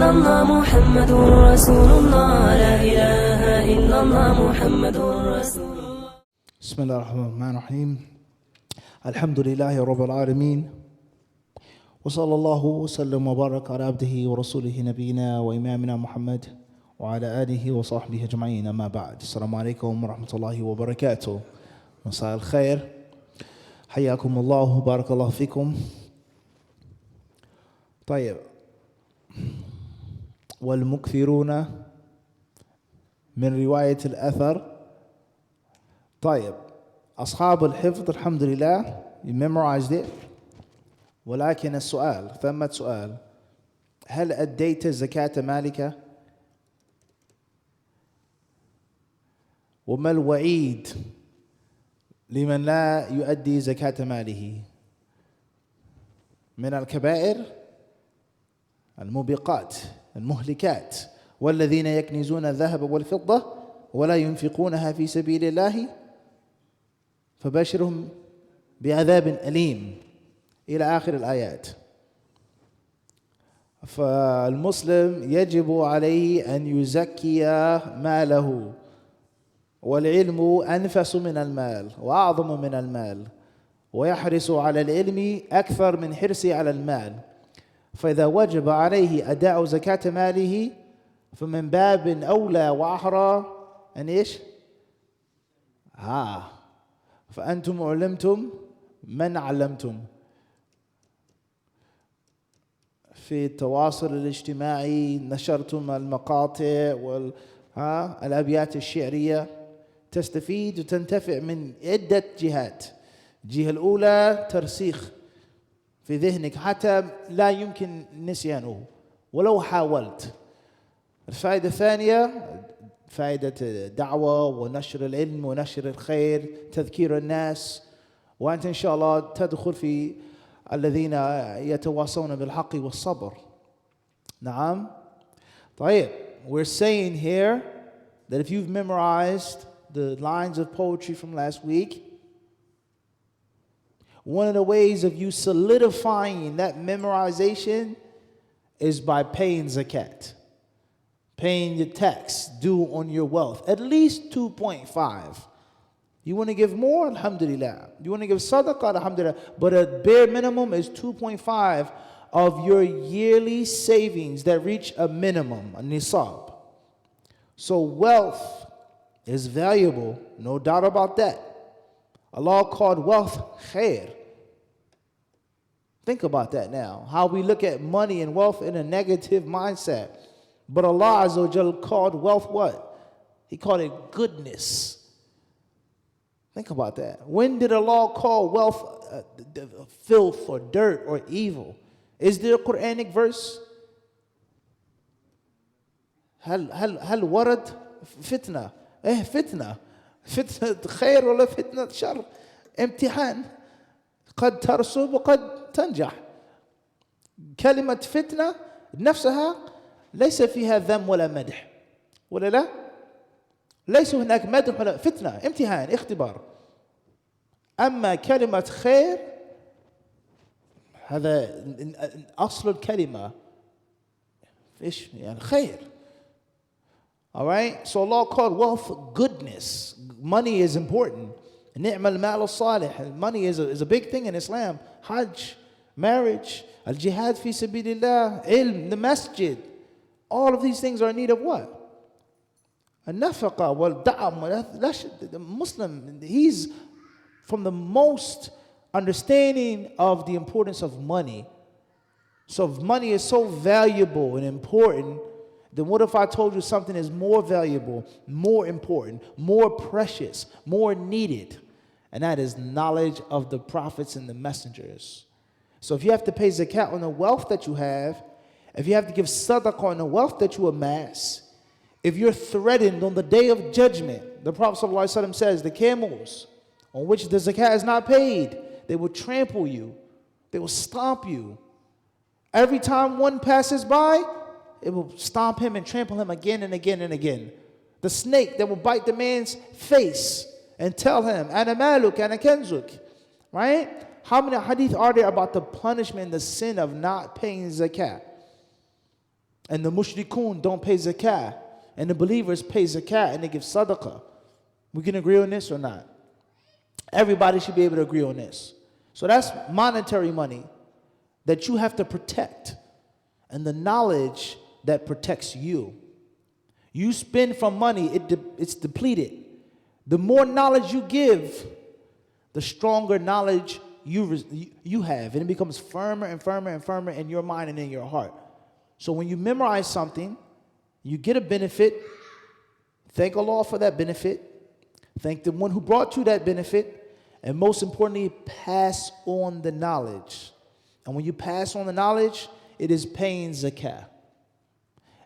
إلا الله محمد رسول الله لا إله إلا الله محمد رسول الله. بسم الله الرحمن الرحيم. الحمد لله رب العالمين، وصلى الله وسلم وبارك على عبده ورسوله نبينا وإمامنا محمد وعلى آله وصحبه أجمعين. أما بعد، السلام عليكم ورحمة الله وبركاته. مساء الخير، حياكم الله وبارك الله فيكم. طيب، والمكثرون من رواية الأثر. طيب، أصحاب الحفظ الحمد لله you memorized it. ولكن السؤال، ثمة سؤال: هل أديت زكاة مالك؟ وما الوعيد لمن لا يؤدي زكاة ماله؟ من الكبائر الموبقات المهلكات: والذين يكنزون الذهب والفضة ولا ينفقونها في سبيل الله فبشرهم بعذاب أليم، إلى آخر الآيات. فالمسلم يجب عليه أن يزكي ماله، والعلم أنفس من المال وأعظم من المال، ويحرص على العلم أكثر من حرصه على المال. فإذا وجب عليه أداء زكاة ماله فمن باب أولى وأحرى أن إيش؟ فأنتم علمتم من علمتم. في التواصل الاجتماعي نشرتم المقاطع والأبيات الشعرية، تستفيد وتنتفع من عدة جهات. الجهة الأولى ترسيخ في ذهنك حتى لا يمكن نسيانه ولو حاولت. الفائدة الثانية فائدة الدعوة ونشر العلم ونشر الخير، تذكير الناس، وأنت إن شاء الله تدخل في الذين يتواصون بالحق والصبر. نعم. طيب، we're saying here that if you've memorized the lines of poetry from last week, one of the ways of you solidifying that memorization is by paying zakat, paying your tax due on your wealth, at least 2.5. You want to give more? Alhamdulillah. You want to give sadaqah? Alhamdulillah. But a bare minimum is 2.5 of your yearly savings that reach a minimum, a nisab. So wealth is valuable, no doubt about that. Allah called wealth khair. Think about that now, how we look at money and wealth in a negative mindset. But Allah Azza wa Jal called wealth what? He called it goodness. Think about that. When did Allah call wealth filth or dirt or evil? Is there a Quranic verse? هل ورد فتنة؟ فتنة خير ولا فتنة شر؟ امتحان، قد ترسب وقد تنجح. كلمة فتنة نفسها ليس فيها ذم ولا مدح، ولا لا؟ ليس هناك مدح ولا فتنة، امتحان، اختبار. أما كلمة خير هذا أصل الكلمة، إيش يعني خير. All right, so Allah called wealth goodness. Money is important. نعم المال الصالح. Money is a big thing in Islam. Hajj, marriage, al-jihad fi sabilillah, ilm, the masjid. All of these things are in need of what? النفقة والدعم. The Muslim, he's from the most understanding of the importance of money. So if money is so valuable and important, then what if I told you something is more valuable, more important, more precious, more needed? And that is knowledge of the prophets and the messengers. So if you have to pay zakat on the wealth that you have, if you have to give sadaqah on the wealth that you amass, if you're threatened on the day of judgment, the Prophet ﷺ says the camels on which the zakat is not paid, they will trample you, they will stomp you. Every time one passes by, it will stomp him and trample him again and again and again. The snake that will bite the man's face and tell him, Ana maluk, ana kenzuk. Right? How many hadith are there about the punishment and the sin of not paying zakat? And the mushrikun don't pay zakah. And the believers pay zakah and they give sadaqah. We can agree on this or not? Everybody should be able to agree on this. So that's monetary money that you have to protect. And the knowledge that protects you. You spend from money, it's depleted. The more knowledge you give, the stronger knowledge you have. And it becomes firmer and firmer and firmer in your mind and in your heart. So when you memorize something, you get a benefit. Thank Allah for that benefit. Thank the one who brought you that benefit. And most importantly, pass on the knowledge. And when you pass on the knowledge, it is paying zakah.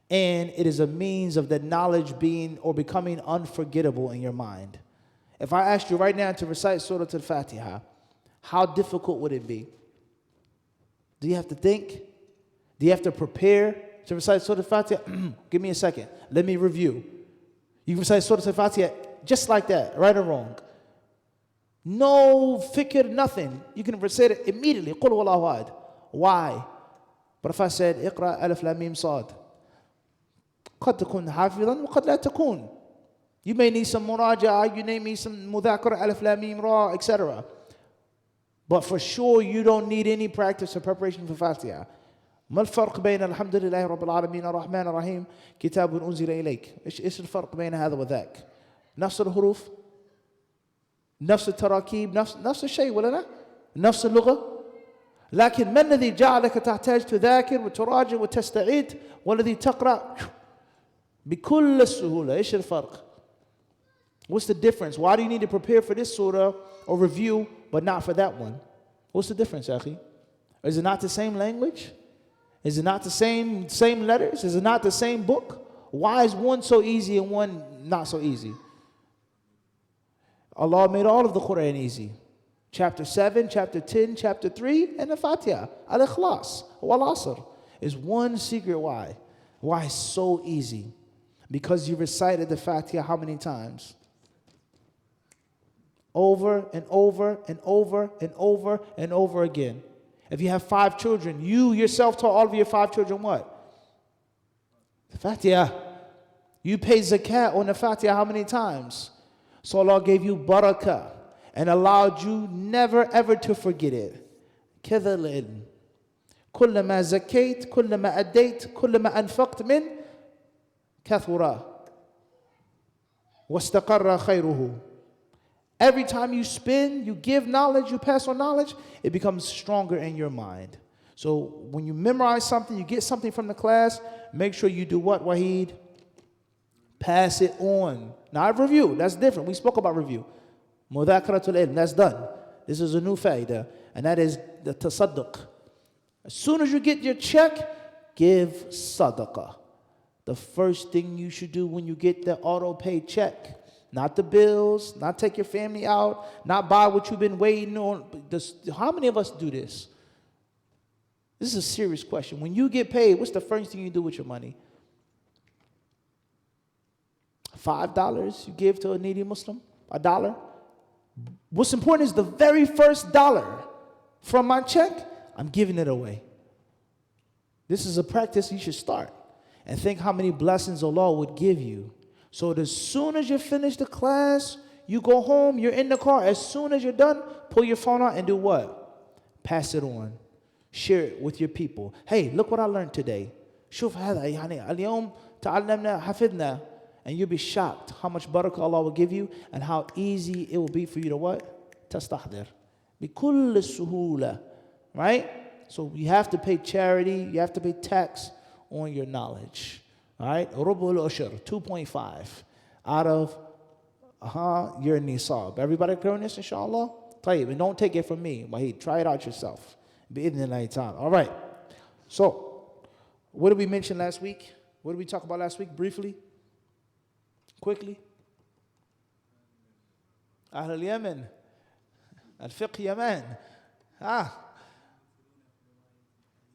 And it is a means of that knowledge being or becoming unforgettable in your mind. If I asked you right now to recite Surah Al-Fatiha, how difficult would it be? Do you have to think? Do you have to prepare to recite Surah Al-Fatiha? Give me a second. Let me review. You can recite Surah Al-Fatiha just like that, right or wrong. No fikr, nothing. You can recite it immediately. Qul huwallahu ahad. Why? But if I said, Iqra alif lam mim sad, قد تكون حافظا وقد لا تكون. You may need some muraja'a, you may need some mudhakara, alif lam mim ra, etc. But for sure, you don't need any practice or preparation for Fatiha. ما الفرق بين الحمد لله رب العالمين الرحمن الرحيم كتاب أنزل إليك؟ إيش الفرق بين هذا وذاك؟ نفس الحروف، نفس التراكيب، نفس الشيء ولا لا؟ نفس اللغة. لكن ما الذي جعلك تحتاج تذاكر وتراجع وتستعيد والذي تقرأ بكل سهولة؟ إيش الفرق؟ What's the difference? Why do you need to prepare for this surah or review but not for that one? What's the difference, Akhi? Is it not the same language? Is it not the same letters? Is it not the same book? Why is one so easy and one not so easy? Allah made all of the Quran easy. Chapter 7, chapter 10, chapter 3, and the Fatiha. Al-Ikhlas, Wal-Asr. Is one secret why. Why it's so easy. Because you recited the Fatiha how many times? Over and over and over and over and over again. If you have 5 children, you yourself taught all of your 5 children what? The Fatiha. You pay zakat on the Fatiha how many times? So Allah gave you barakah and allowed you never ever to forget it. كذا العلم. كلما زكيت كلما أديت كلما أنفقت من كثرة واستقر خيره. Every time you spend, you give knowledge, you pass on knowledge, it becomes stronger in your mind. So when you memorize something, you get something from the class, make sure you do what, Waheed? Pass it on. Now I've reviewed, that's different. We spoke about review. Mudhakaratul ilm, that's done. This is a new faida, and that is the tasadduq. As soon as you get your check, give sadaqah. The first thing you should do when you get the auto-pay check. Not the bills, not take your family out, not buy what you've been waiting on. How many of us do this? This is a serious question. When you get paid, what's the first thing you do with your money? $5 you give to a needy Muslim? $1? What's important is the very first dollar from my check, I'm giving it away. This is a practice you should start. And think how many blessings Allah would give you. So as soon as you finish the class, you go home, you're in the car. As soon as you're done, pull your phone out and do what? Pass it on. Share it with your people. Hey, look what I learned today. شوف هذا يعني اليوم تعلمنا حفظنا. And you'll be shocked how much barakah Allah will give you and how easy it will be for you to what? تستحضر. بكل السهولة. Right? So you have to pay charity, you have to pay tax on your knowledge. All right, Rubul Ushur, 2.5 out of your nisab. Everybody clear on this, inshallah? Tayyib, and don't take it from me. Wahid, try it out yourself. Bi'idhnillahi ta'ala. All right. So, what did we mention last week? What did we talk about last week? Briefly? Quickly? Ahl al-Yaman. Al-Fiqh Yaman.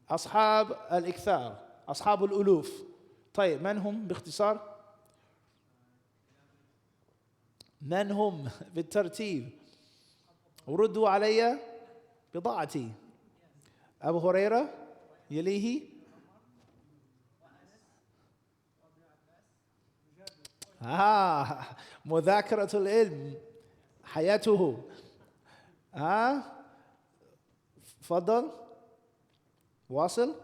أصحاب الإكثار. أصحاب الألوف. طيب من هم باختصار؟ من هم بالترتيب؟ وردوا علي بضاعتي. أبو هريرة يليه مذاكرة العلم حياته. تفضل واصل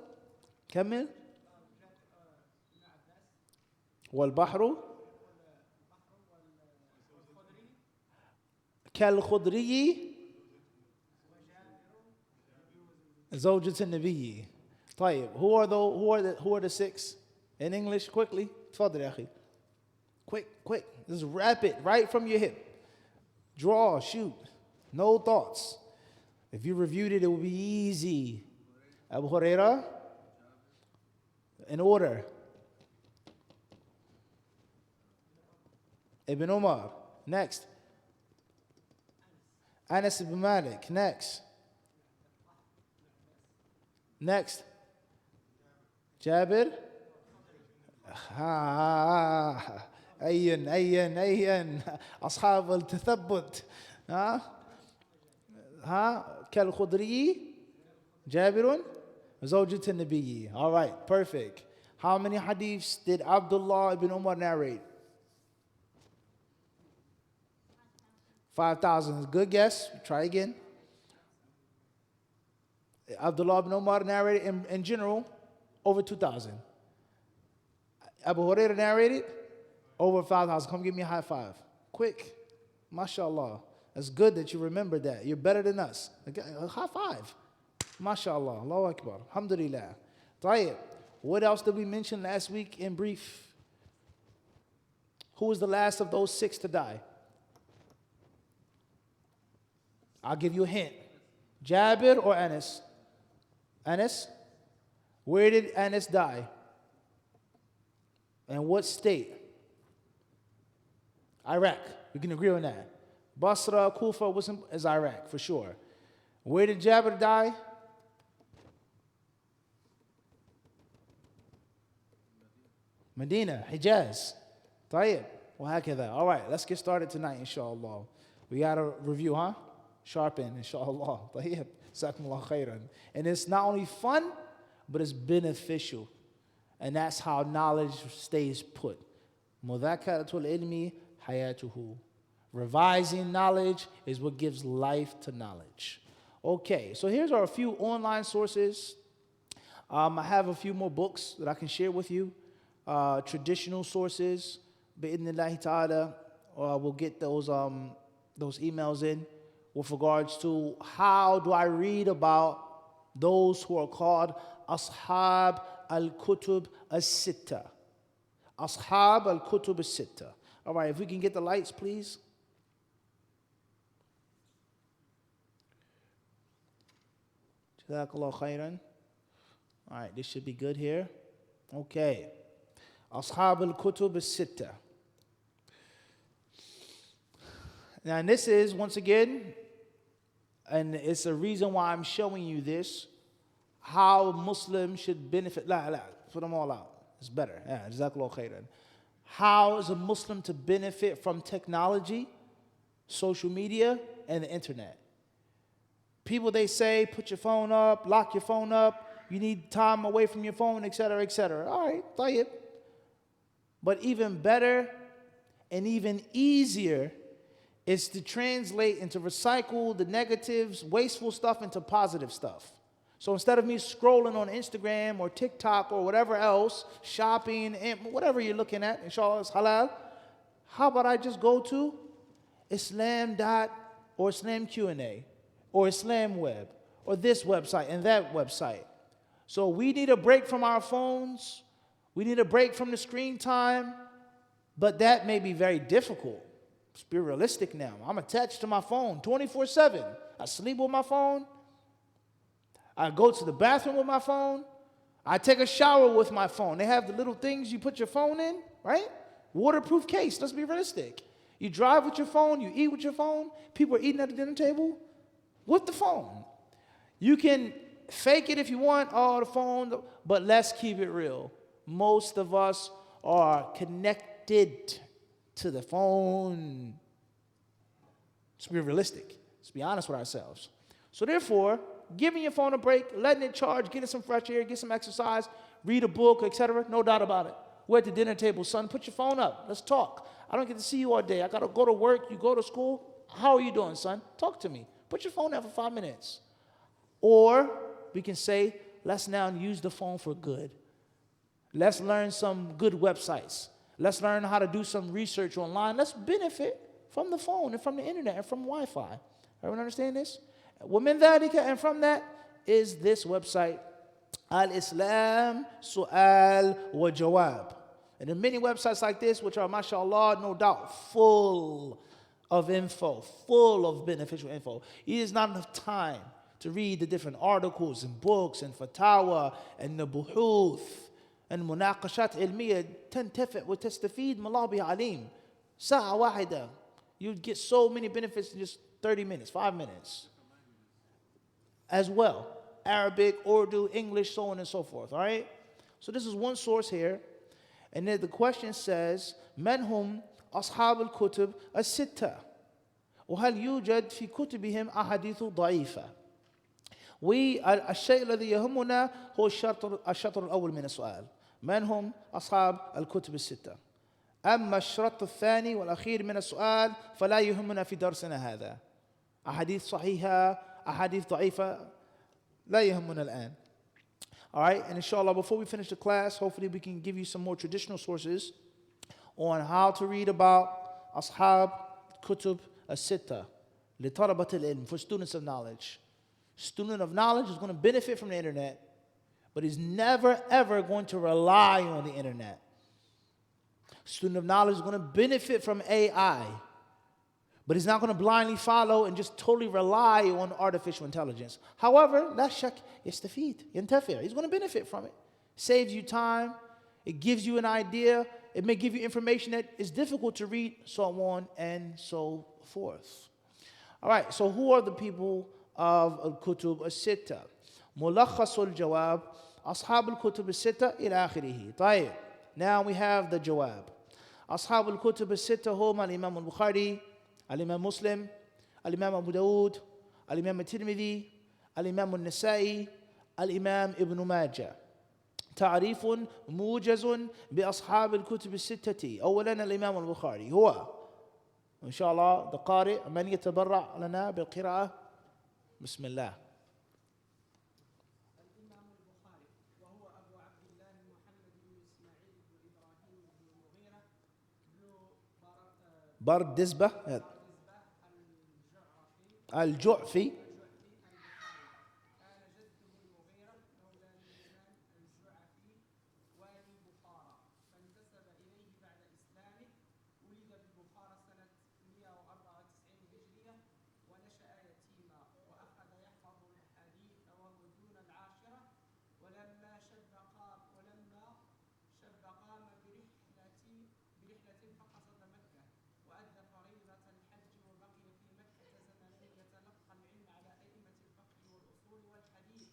كمل. والبحر كالخضري زوجة النبي. طيب, who are the six in English quickly? تفضل يا أخي. Quick. Just rap it right from your hip. Draw, shoot. No thoughts. If you reviewed it, it would be easy. Abu Huraira. In order. Ibn Umar. Next. Anas ibn Malik. Next. Jabir. أين أصحاب التثبت. كالخضري جابر زوجة النبي. All right, perfect. How many hadiths did Abdullah ibn Umar narrate? 5,000. Good guess. Try again. Abdullah ibn Umar narrated in general over 2,000. Abu Hurairah narrated over 5,000. Come give me a high five. Quick. MashaAllah. It's good that you remember that. You're better than us. A high five. MashaAllah. Allahu Akbar. Alhamdulillah. Tayyib. What else did we mention last week in brief? Who was the last of those six to die? I'll give you a hint. Jabir or Anas? Anas? Where did Anas die? And what state? Iraq. We can agree on that. Basra, Kufa is Iraq for sure. Where did Jabir die? Medina, Hijaz. Tayyib. وهكذا. All right, let's get started tonight, inshallah. We got a review, huh? Sharpen, inshallah. Tayyib. Jazakumullah khairan. And it's not only fun, but it's beneficial. And that's how knowledge stays put. Mudhakaratul ilmi hayatuhu. Revising knowledge is what gives life to knowledge. Okay, so here's a few online sources. I have a few more books that I can share with you. Traditional sources. Bi'idhnillahi ta'ala. We'll get those emails in with regards to how do I read about those who are called Ashab al-Kutub al-Sitta. Ashab al-Kutub al-Sitta. All right, if we can get the lights, please. Jazakallah khairan. All right, this should be good here. Okay. Ashab al-Kutub al-Sitta. Now, and this is, once again, and it's a reason why I'm showing you this, how Muslims should benefit. Put them all out. It's better. Yeah, Jazakallah khairan. How is a Muslim to benefit from technology, social media, and the internet? People, they say, put your phone up, lock your phone up, you need time away from your phone, etc., etc. All right, tayyib. But even better and even easier is to translate and to recycle the negatives, wasteful stuff into positive stuff. So instead of me scrolling on Instagram or TikTok or whatever else, shopping, and whatever you're looking at, inshallah it's halal, how about I just go to Islam or Islam Q&A or Islam Web or this website and that website. So we need a break from our phones. We need a break from the screen time. But that may be very difficult. Let's be realistic now. I'm attached to my phone 24/7. I sleep with my phone. I go to the bathroom with my phone. I take a shower with my phone. They have the little things you put your phone in, right? Waterproof case. Let's be realistic. You drive with your phone. You eat with your phone. People are eating at the dinner table with the phone. You can fake it if you want, the phone, but let's keep it real. Most of us are connected to the phone. Let's be realistic. Let's be honest with ourselves. So therefore, giving your phone a break, letting it charge, getting some fresh air, get some exercise, read a book, etc., no doubt about it. We're at the dinner table, son, put your phone up. Let's talk. I don't get to see you all day. I got to go to work. You go to school. How are you doing, son? Talk to me. Put your phone down for 5 minutes. Or we can say, let's now use the phone for good. Let's learn some good websites. Let's learn how to do some research online. Let's benefit from the phone and from the internet and from Wi-Fi. Everyone understand this? وَمِن ذَلِكَ, and from that is this website, Al-Islam Su'al wa Jawab. And there are many websites like this which are, mashallah, no doubt, full of info, full of beneficial info. It is not enough time to read the different articles and books and fatawa and the buhuth and munaqashat ilmiya. تنتفع وتستفيد من الله بعليم. ساعة واحدة. You get so many benefits in just 30 minutes, 5 minutes. As well. Arabic, Urdu, English, so on and so forth. All right? So this is one source here. And then the question says, من هم أصحاب الكتب الستة؟ وهل يوجد في كتبهم أحاديث ضعيفة؟ والشيء الذي يهمنا هو الشطر الأول من السؤال. من هم أصحاب الكتب الستة؟ أما الشرط الثاني والأخير من السؤال فلا يهمنا في درسنا هذا. أحاديث صحيحة، أحاديث ضعيفة، لا يهمنا الآن. All right, and inshallah, before we finish the class, hopefully we can give you some more traditional sources on how to read about Ashab Kutub As-Sitta, لطلبة العلم, for students of knowledge. Student of knowledge is going to benefit from the internet, but he's never ever going to rely on the internet. Student of knowledge is going to benefit from AI, but he's not going to blindly follow and just totally rely on artificial intelligence. However, لا شك يستفيد ينتفع. He's going to benefit from it. Saves you time. It gives you an idea. It may give you information that is difficult to read, so on and so forth. All right, so who are the people of Al-Kutub As-Sitta? ملخص الجواب أصحاب الكتب الستة إلى آخره. طيب, now we have the jawab. أصحاب الكتب الستة هم الإمام البخاري, الإمام مسلم, الإمام أبو داود, الإمام الترمذي, الإمام النسائي, الإمام ابن ماجه. تعريف موجز بأصحاب الكتب الستة. أولا الإمام البخاري هو إن شاء الله القارئ من يتبرع لنا بالقراءة. بسم الله. الإمام البخاري وهو أبو عبد الله محمد بن إسماعيل بن إبراهيم بن المغيرة بن بردزبة الجعفي. كان جده المغيرة مولى الإمام الجعفي والي بخارى، فانتسب إليه بعد إسلامه. ولد ببخارى سنة 194 هجرية ونشأ يتيما، وأخذ يحفظ الحديث وهو دون العاشرة. ولما شب قام برحلة فقصد مكة، وأدى فريضة الحج وبقي في مكة زمنا يتلقى العلم على أئمة الفقه والأصول والحديث.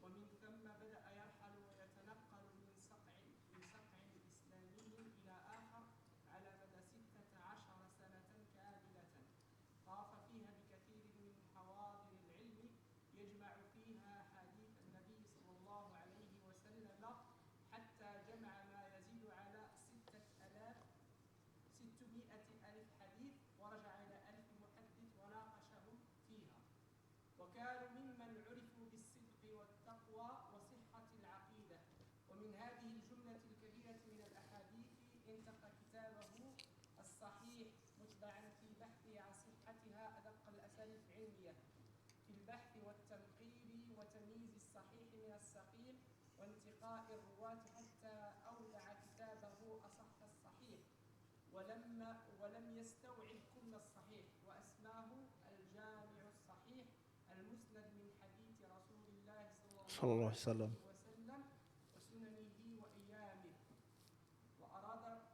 ومن ثم بدأ يرحل ويتنقل من صقع إسلامي إلى آخر على مدى 16 سنة كاملة. طاف فيها بكثير من حواضر العلم يجمع فيها حديث النبي صلى الله عليه وسلم، حتى جمع ما يزيد على 600,000 حديث، ورجع إلى 1000 محدث وناقشهم فيها. وكانوا ممن عرفوا بالصدق والتقوى وصحة العقيدة. ومن هذه الجملة الكبيرة من الأحاديث انتقى كتابه الصحيح متبعا في بحثه عن صحتها أدق الأساليب علمية في البحث والتنقيب وتمييز الصحيح من السقيم وانتقاء الرواة، حتى أودع كتابه أصح الصحيح ولم يستوعب كل الصحيح، وأسماه الجامع الصحيح المسند من حديث رسول الله صلى الله عليه وسلم وسننه وأيامه.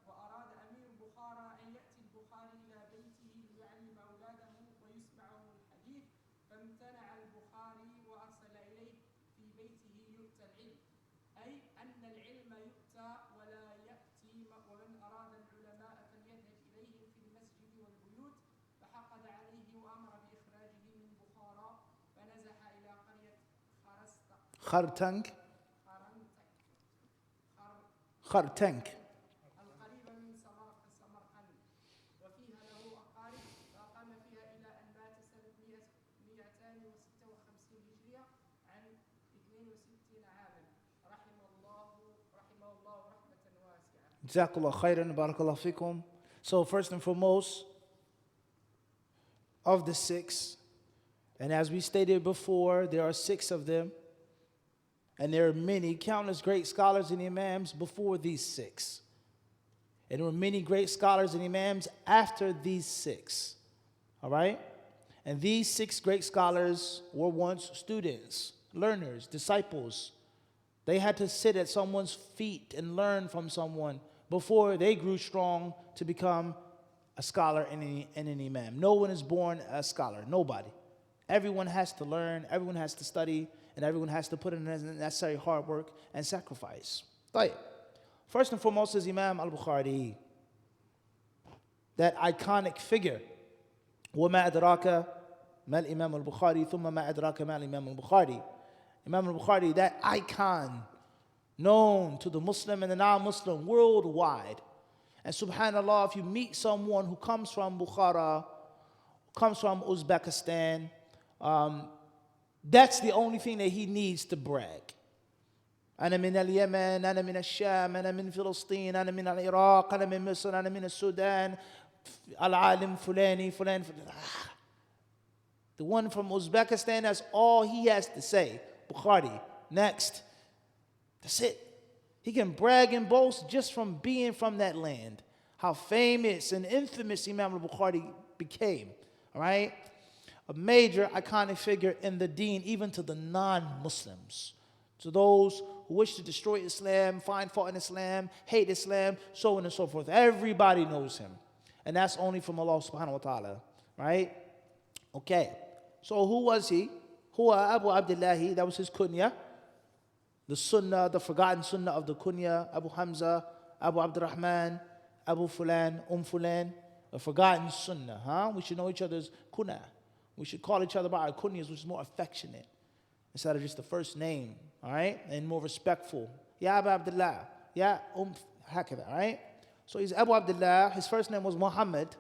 وأراد أمير بخارى أن يأتي البخاري إلى بيته ليعلم أولاده ويسمعهم الحديث، فامتنع البخاري وأرسل إليه في بيته يؤتى العلم، أي أن العلم يؤتى ولا يأتي. ومن أراد العلماء فليذهب إليهم في المسجد والبيوت. فحقد عليه وأمر بإخراجه من بخارى، فنزح إلى قرية Khartank. القريبة من سمرقند وفيها له أقارب فأقام فيها إلى أن مات سنة 256 هجرية عن 62 عاما رحمه الله رحمة واسعة. Jazakallah khairan, barakallah fikum. So first and foremost, of the 6, and as we stated before, there are 6 of them, and there are many, countless great scholars and imams before these 6. And there were many great scholars and imams after these 6. All right? And these 6 great scholars were once students, learners, disciples. They had to sit at someone's feet and learn from someone before they grew strong to become a scholar and an imam. No one is born a scholar, nobody. Everyone has to learn, everyone has to study, and everyone has to put in the necessary hard work and sacrifice. طيب. First and foremost is Imam al-Bukhari, that iconic figure. وَمَا أَدْرَاكَ مَا الْإِمَامُ الْبُخَارِي ثُمَّ مَا أَدْرَاكَ مَا الْإِمَامُ الْبُخَارِي. Imam al-Bukhari, that icon known to the Muslim and the non-Muslim worldwide. And subhanAllah, if you meet someone who comes from Bukhara, comes from Uzbekistan, that's the only thing that he needs to brag. أنا من اليمن، أنا من الشام، أنا من فلسطين، أنا من العراق، أنا من مصر، أنا من السودان، العالم فلاني فلان. The one from Uzbekistan, that's all he has to say. Bukhari, next. That's it. He can brag and boast just from being from that land. How famous and infamous Imam al-Bukhari became. All right? A major iconic figure in the deen, even to the non-Muslims. To those who wish to destroy Islam, find fault in Islam, hate Islam, so on and so forth. Everybody knows him. And that's only from Allah subhanahu wa ta'ala. Right? Okay. So who was he? Huwa Abu Abdillahi, that was his kunya. The sunnah, the forgotten sunnah of the kunya, Abu Hamza, Abu Abdurrahman, Abu Fulan, Fulan, a forgotten sunnah, huh? We should know each other's kunya. We should call each other by our kunyas, which is more affectionate, instead of just the first name, all right? And more respectful. Ya Abu Abdullah, Ya Hakada, all right? So he's Abu Abdullah. His first name was Muhammad,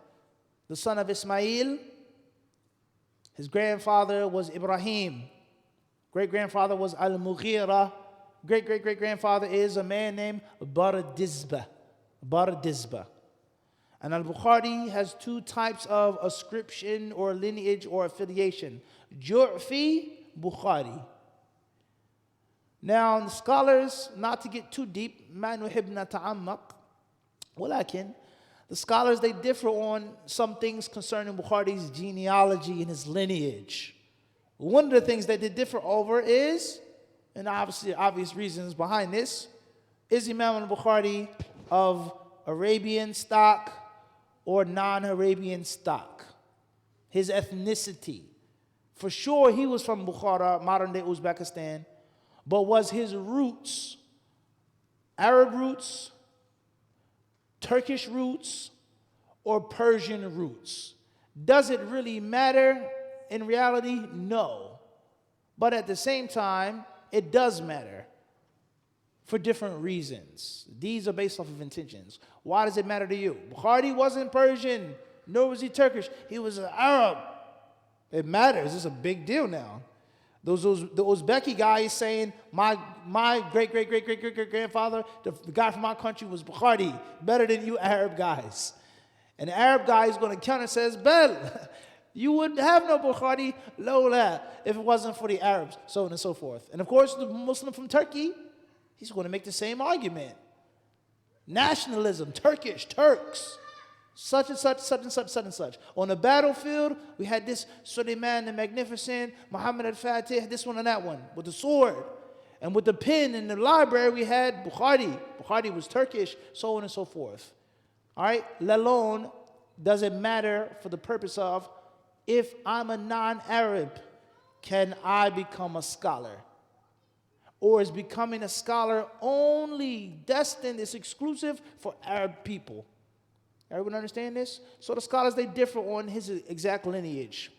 the son of Ismail. His grandfather was Ibrahim. Great-grandfather was Al-Mughira. Great-great-great-grandfather is a man named Baradizbah. And Al-Bukhari has 2 types of ascription or lineage or affiliation. Ju'fi, Bukhari. Now, the scholars, not to get too deep, ما نحب نتعمق, ولكن the scholars, they differ on some things concerning Bukhari's genealogy and his lineage. One of the things that they differ over is, and obviously obvious reasons behind this, is Imam al-Bukhari of Arabian stock or non-Arabian stock? His ethnicity. For sure he was from Bukhara, modern-day Uzbekistan, but was his roots Arab roots, Turkish roots, or Persian roots? Does it really matter? In reality, no. But at the same time, it does matter for different reasons. These are based off of intentions. Why does it matter to you? Bukhari wasn't Persian, nor was he Turkish. He was an Arab. It matters. It's a big deal now. The Uzbeki guy is saying, my great-great-great-great-great-great-grandfather, the guy from my country was Bukhari, better than you Arab guys. And the Arab guy is going to counter and says, Bel, you wouldn't have no Bukhari, lola, if it wasn't for the Arabs, so on and so forth. And of course, the Muslim from Turkey, he's going to make the same argument. Nationalism, Turkish, Turks, such and such, such and such, such and such. On the battlefield, we had this Suleiman the Magnificent, Muhammad al-Fatih, this one and that one, with the sword. And with the pen in the library, we had Bukhari. Bukhari was Turkish, so on and so forth. All right, let alone, does it matter for the purpose of, if I'm a non-Arab, can I become a scholar? Or is becoming a scholar only destined, is exclusive for Arab people? Everyone understand this? So the scholars, they differ on his exact lineage.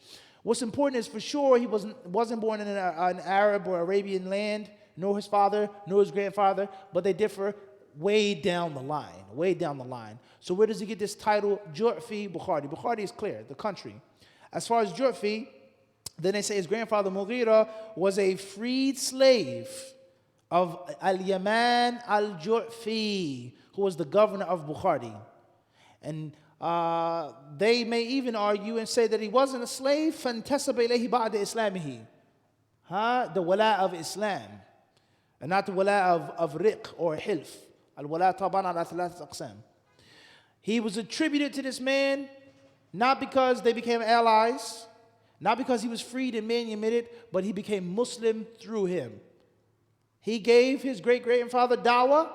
What's important is for sure he wasn't born in an Arab or Arabian land, nor his father, nor his grandfather, but they differ way down the line, way down the line. So where does he get this title? Ju'fi Bukhari. Bukhari is clear, the country. As far as Ju'fi, then they say his grandfather Mughira was a freed slave of Al-Yaman al-Ju'fi, who was the governor of Bukhari. And they may even argue and say that he wasn't a slave, فَانْتَسَبَ إِلَيْهِ بَعْدَ إِسْلَامِهِ. The wala of Islam, and not the wala of riq or hilf. Al-wala taban ala thalath aqsam. He was attributed to this man not because they became allies, not because he was freed and manumitted, but he became Muslim through him. He gave his great-grandfather dawah,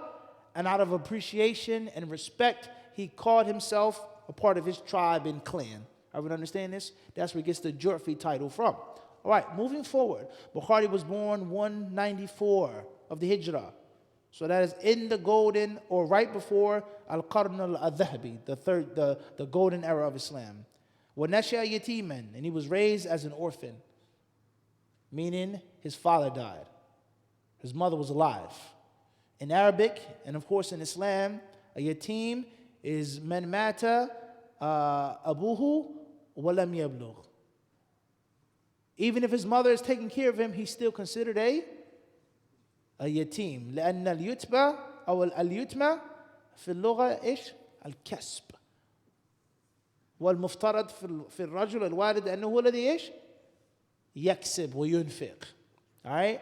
and out of appreciation and respect, he called himself a part of his tribe and clan. Everyone understand this? That's where he gets the Ju'fi title from. All right, moving forward. Bukhari was born 194 of the Hijrah. So that is in the golden, or right before Al-Qarn al-Dhahabi, the golden era of Islam. وَنَشَأَ يَتِيمًا, and he was raised as an orphan, meaning his father died. His mother was alive. In Arabic, and of course in Islam, a yatim is man mata abuhu wa lam yablugh. Even if his mother is taking care of him, he's still considered a yatim. لأن اليتبع أو اليتمة في اللغة إيش؟ الكسب. والمفترض في الرجل الوالد أنه هو الذي إيش؟ يكسب وينفق. All right?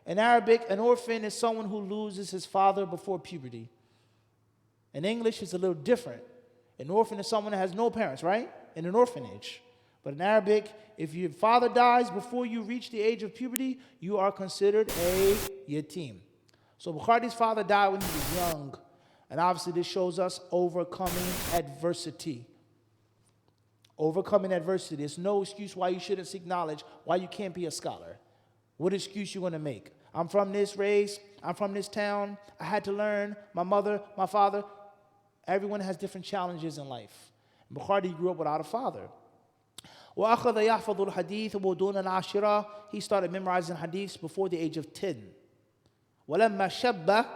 In Arabic, an orphan is someone who loses his father before puberty. In English, it's a little different. An orphan is someone that has no parents, right? In an orphanage. But in Arabic, if your father dies before you reach the age of puberty, you are considered a yatim. So Bukhari's father died when he was young. And obviously this shows us overcoming adversity. Overcoming adversity. There's no excuse why you shouldn't seek knowledge, why you can't be a scholar. What excuse you going to make? I'm from this race. I'm from this town. I had to learn. My mother, my father. Everyone has different challenges in life. And Bukhari grew up without a father. وَأَخَذَ يَحْفَظُ الْحَدِيث وَدُونَ الْعَاشِرَةِ. He started memorizing hadiths before the age of 10. وَلَمَّا شَبَّ.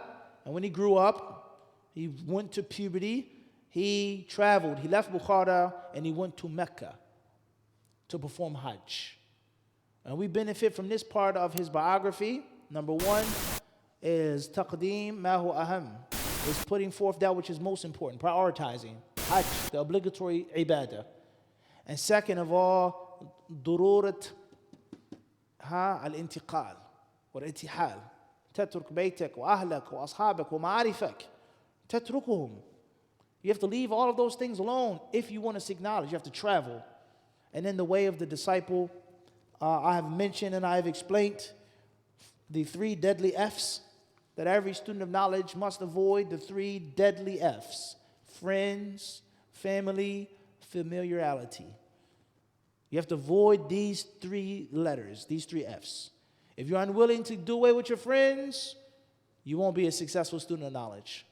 And when he grew up, he went to puberty. He traveled. He left Bukhara and he went to Mecca to perform Hajj. And we benefit from this part of his biography. Number one is taqdeem ma hu aham, is putting forth that which is most important, prioritizing Hajj, the obligatory ibadah. And second of all, dururat al-intiqal wal-intihal. تترك بيتك وأهلك وأصحابك ومعارفك تتركهم. You have to leave all of those things alone if you want to seek knowledge. You have to travel. And in the way of the disciple, I have mentioned and I have explained the 3 deadly F's that every student of knowledge must avoid. The 3 deadly F's: friends, family, familiarity. You have to avoid these 3 letters, these 3 F's. If you're unwilling to do away with your friends, you won't be a successful student of knowledge.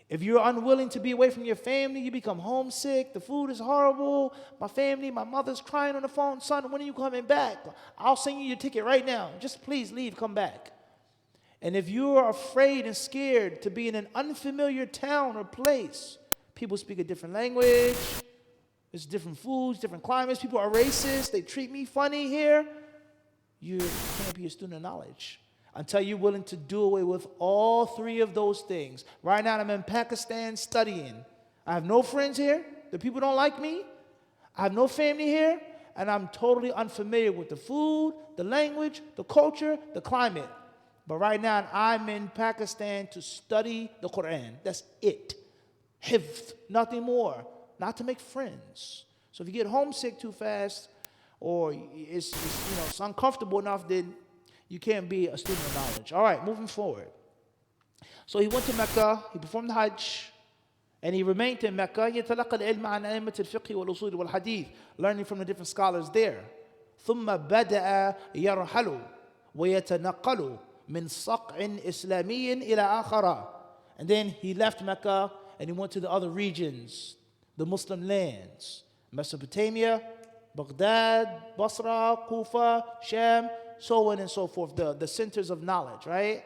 If you're unwilling to be away from your family, you become homesick, the food is horrible, my family, my mother's crying on the phone, son, when are you coming back? I'll send you your ticket right now. Just please leave, come back. And if you are afraid and scared to be in an unfamiliar town or place, people speak a different language, there's different foods, different climates, people are racist, they treat me funny here, you can't be a student of knowledge until you're willing to do away with all 3 of those things. Right now, I'm in Pakistan studying. I have no friends here. The people don't like me. I have no family here. And I'm totally unfamiliar with the food, the language, the culture, the climate. But right now, I'm in Pakistan to study the Quran. That's it. Hifz, nothing more. Not to make friends. So if you get homesick too fast, or it's uncomfortable enough, then you can't be a student of knowledge. All right, moving forward. So he went to Mecca, he performed the Hajj, and he remained in Mecca. يتلقى العلم عن أئمة الفقه والأصول والحديث, learning from the different scholars there. ثم بدأ يرحل ويتنقل من صقع إسلامي إلى آخر. And then he left Mecca and he went to the other regions, the Muslim lands, Mesopotamia, Baghdad, Basra, Kufa, Sham, so on and so forth, the centers of knowledge, right?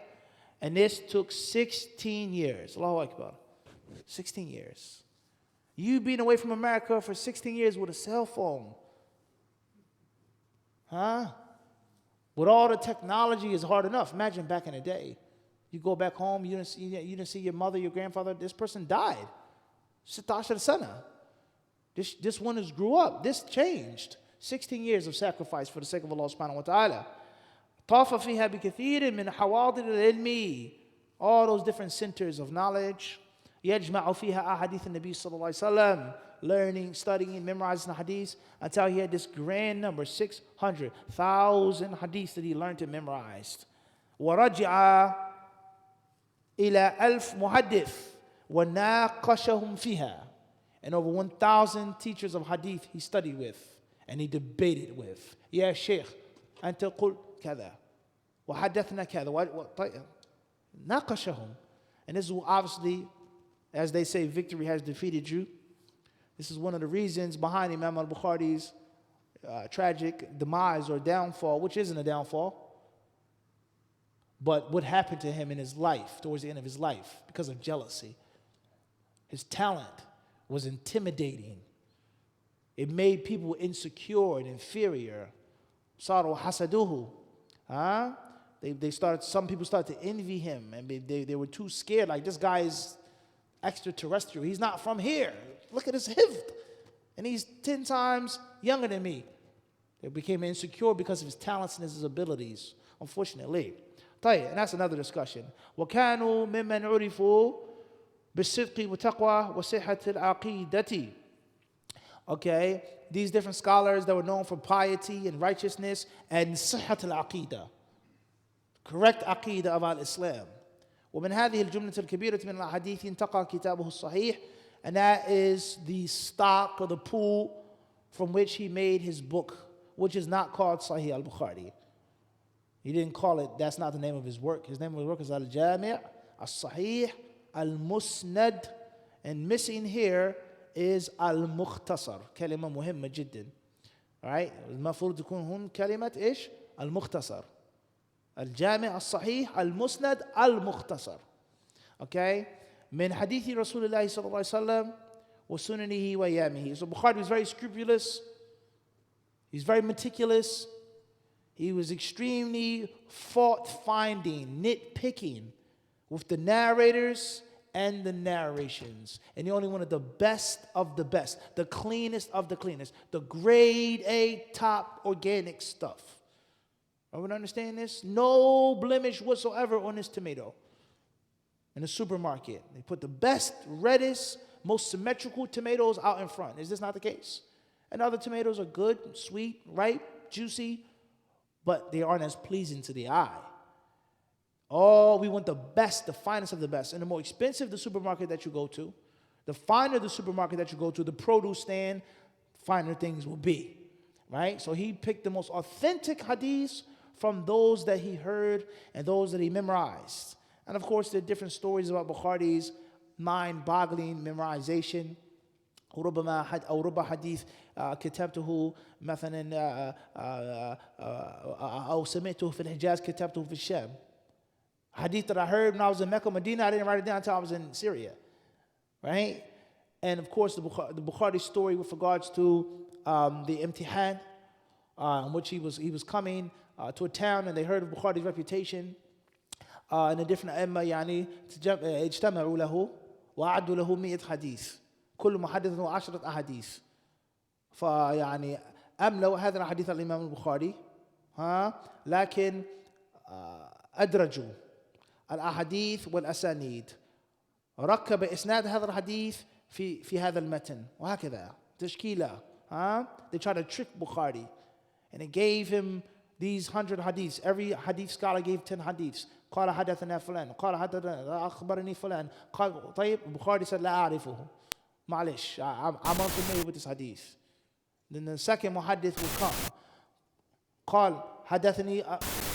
And this took 16 years. Allahu Akbar. 16 years. You being away from America for 16 years with a cell phone. Huh? With all the technology is hard enough. Imagine back in the day. You go back home, you didn't see your mother, your grandfather. This person died. 16 sana. This one has grew up. This changed. 16 years of sacrifice for the sake of Allah subhanahu wa ta'ala. طاف فيها بكثير من حواضر العلم. All those different centers of knowledge. يجمع فيها أحاديث النبي صلى الله عليه وسلم. Learning, studying, memorizing the hadith until he had this grand number, 600,000 hadiths that he learned and memorized. ورجع إلى 1000 محدث وناقشهم فيها. And over 1,000 teachers of hadith he studied with and he debated with. يا شيخ أنت قلت كذا وحدثنا كذا. ناقشهم. And this is obviously, as they say, victory has defeated you. This is one of the reasons behind Imam al-Bukhari's tragic demise or downfall, which isn't a downfall, but what happened to him in his life, towards the end of his life, because of jealousy. His talent was intimidating. It made people insecure and inferior. Saru hasaduhu. Some people started to envy him, and they were too scared, like, this guy is extraterrestrial. He's not from here. Look at his hifd. And he's 10 times younger than me. They became insecure because of his talents and his abilities, unfortunately. And that's another discussion. وَكَانُوا مِمَّنْ عُرِفُوا بِالصِّدْقِ وَتَقْوَى وَصِحَّةِ الْعَقِيدَةِ. Okay, these different scholars that were known for piety and righteousness and صِحَّةِ الْعَقِيدَةِ, correct aqidah of al-Islam. ومن هذه الجملة الكبيرة من الأحاديث انتقى كتابه الصحيح, and that is the stock or the pool from which he made his book, which is not called Sahih al-Bukhari. He didn't call it, that's not the name of his work. His name of his work is Al-Jami' Al-Sahih Al-Musnad, and missing here is Al-Mukhtasar. كلمة مهمة جدا. Alright? المفروض تكون هون كلمة إيش؟ Al-Mukhtasar. الجامع الصحيح المسند المختصر. Okay? من حديث رسول الله صلى الله عليه وسلم وسننه وأيامه. So Bukhari was very scrupulous. He's very meticulous. He was extremely fault-finding, nitpicking with the narrators and the narrations. And he only wanted the best of the best, the cleanest of the cleanest, the grade A top organic stuff. Everyone understand this? No blemish whatsoever on this tomato. In the supermarket, they put the best, reddest, most symmetrical tomatoes out in front. Is this not the case? And other tomatoes are good, sweet, ripe, juicy, but they aren't as pleasing to the eye. Oh, we want the best, the finest of the best. And the more expensive the supermarket that you go to, the finer the supermarket that you go to, the produce stand, finer things will be. Right? So he picked the most authentic hadiths from those that he heard and those that he memorized. And of course, there are different stories about Bukhari's mind-boggling memorization. أو ربما حديث كتبته مثلا أو سمعته في الحجاز كتبته في الشام. Hadith that I heard when I was in Mecca, Medina, I didn't write it down until I was in Syria. Right? And of course, the Bukhari story with regards to the imtihan, in which he was coming to a town and they heard of Bukhari's reputation. And the different أئمة يعني اجتمعوا له وأعدوا له 100 حديث كل محدث 10 أحاديث. فيعني أملوا هذا الحديث الإمام البخاري لكن أدرجوا الأحاديث والأسانيد. ركب إسناد هذا الحديث في هذا المتن وهكذا تشكيلة. They tried to trick Bukhari, and it gave him these 100 hadiths. Every hadith scholar gave 10 hadiths. قال حدثنا فلان قال حدثنا أخبرني فلان قال طيب Bukhari said لا أعرفه معلش I'm unfamiliar with this hadith. Then the second muhaddith would come. قال حدثني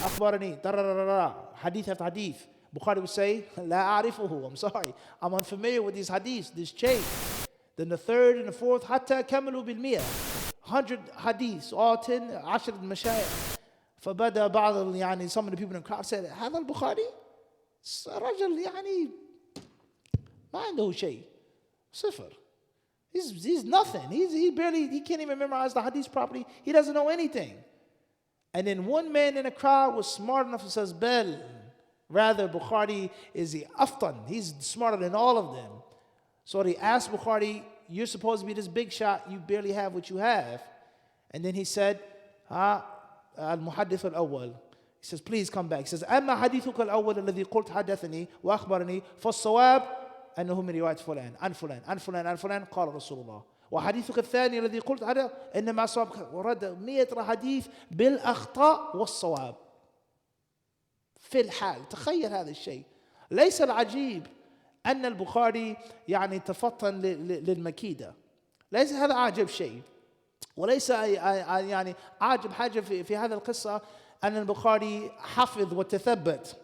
أخبرني hadith after hadith. Bukhari would say لا أعرفه, I'm sorry, I'm unfamiliar with these hadiths, this chain. Then the third and the fourth حتى كملوا بالمئة 100 hadiths, all 10 10 مشايخ. فبدأ بعض يعني some of the people in the crowd said هذا البخاري. رجل يعني ما عنده شيء. صفر. He's nothing. He can't even memorize the hadith properly. He doesn't know anything. And then one man in the crowd was smart enough to say, Bel, rather Bukhari is the aftan. He's smarter than all of them. So he asked Bukhari, you're supposed to be this big shot, you barely have what you have. And then he said, al-muhaddith al-awwal. He says, please come back. He says, أما حديثك الأول الذي قلت حدثني وأخبرني فالصواب أنه من رواية فلان عن فلان عن فلان عن فلان قال رسول الله. وحديثك الثاني الذي قلت هذا إنما صواب. ورد 100 حديث بالأخطاء والصواب في الحال. تخيل هذا الشيء. ليس العجيب أن البخاري يعني تفطن للمكيدة. ليس هذا عاجب شيء. وليس يعني عاجب حاجة في هذا القصة أن البخاري حفظ وتثبت.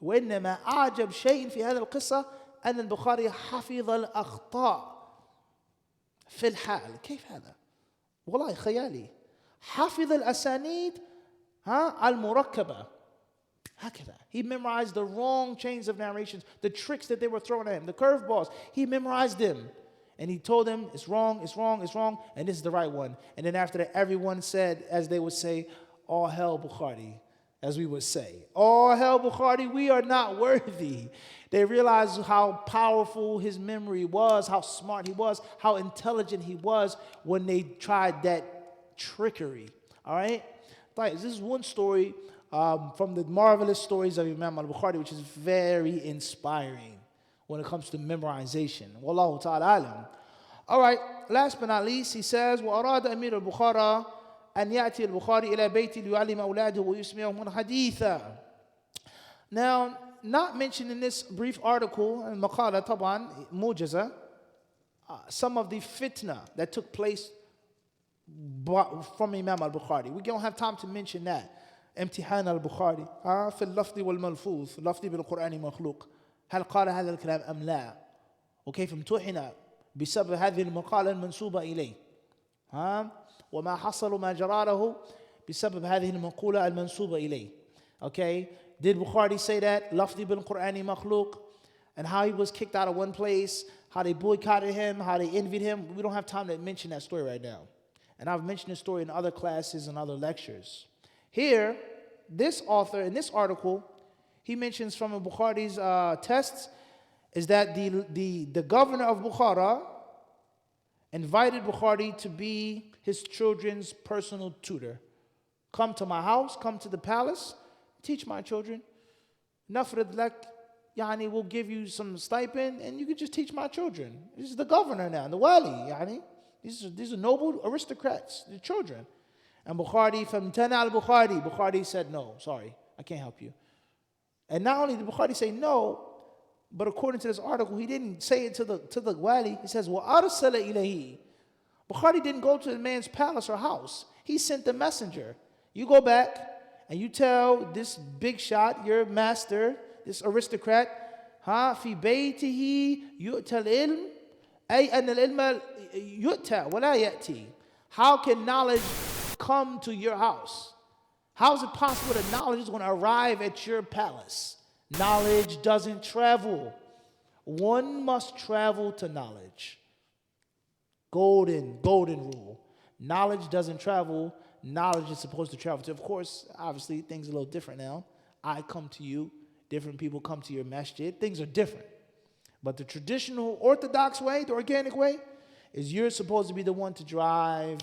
وإنما أعجب شيء في هذه القصة أن البخاري حفظ الأخطاء في الحال. كيف هذا؟ والله خيالي. حفظ الأسانيد المركبة. هكذا. He memorized the wrong chains of narrations, the tricks that they were throwing at him, the curveballs. He memorized them. And he told them, it's wrong, it's wrong, it's wrong, and this is the right one. And then after that, everyone said, as they would say, all hell Bukhari, as we would say. All hell Bukhari, we are not worthy. They realized how powerful his memory was, how smart he was, how intelligent he was when they tried that trickery. All right? This is one story from the marvelous stories of Imam al-Bukhari, which is very inspiring when it comes to memorization. Wallahu ta'ala alam. All right, last but not least, he says, وَأَرَادَ أَمِيرُ الْبُخَارَى أَنْ يَأْتِي الْبُخَارِ إِلَى بَيْتِ لِيُعَلِّمَ أَوْلَادَهُ وَيُسْمِعُهُمُ الْحَدِيثَ. Now, not mentioned in this brief article, المقالة طبعا موجزة, some of the fitna that took place from Imam al-Bukhari. We don't have time to mention that. امتحان البخاري في اللفظ والملفوظ لفظ بالقرآن مخلوق هل قال هذا الكلام أم لا وكيف امتحن بسبب هذه المقالة المنسوبة إليه وما حصل ما جرى له بسبب هذه المقولة المنسوبة إليه. Okay, did Bukhari say that لفظ بالقرآن مخلوق and how he was kicked out of one place, how they boycotted him, how they envied him? We don't have time to mention that story right now, and I've mentioned this story in other classes and other lectures. Here, this author, in this article, he mentions from Bukhari's tests, is that the governor of Bukhara invited Bukhari to be his children's personal tutor. Come to my house, come to the palace, teach my children. Nafrid lak, yani, we'll give you some stipend, and you can just teach my children. This is the governor now, the wali, yani. These are noble aristocrats, the children. And Bukhari, فَامْتَنَعَ الْبُخَارِ, Bukhari said, no, sorry, I can't help you. And not only did Bukhari say no, but according to this article, he didn't say it to the wali. He says, وَأَرْسَلَ إِلَيْهِ. Bukhari didn't go to the man's palace or house. He sent the messenger. You go back and you tell this big shot, your master, this aristocrat, فِي بَيْتِهِ يُؤْتَى الْعِلْمِ أي أن العلم يؤتى ولا يأتي. How can knowledge come to your house? How is it possible that knowledge is going to arrive at your palace? Knowledge doesn't travel. One must travel to knowledge. Golden rule. Knowledge doesn't travel. Knowledge is supposed to travel to. Of course, obviously, things are a little different now. I come to you. Different people come to your masjid. Things are different. But the traditional orthodox way, the organic way, is you're supposed to be the one to drive,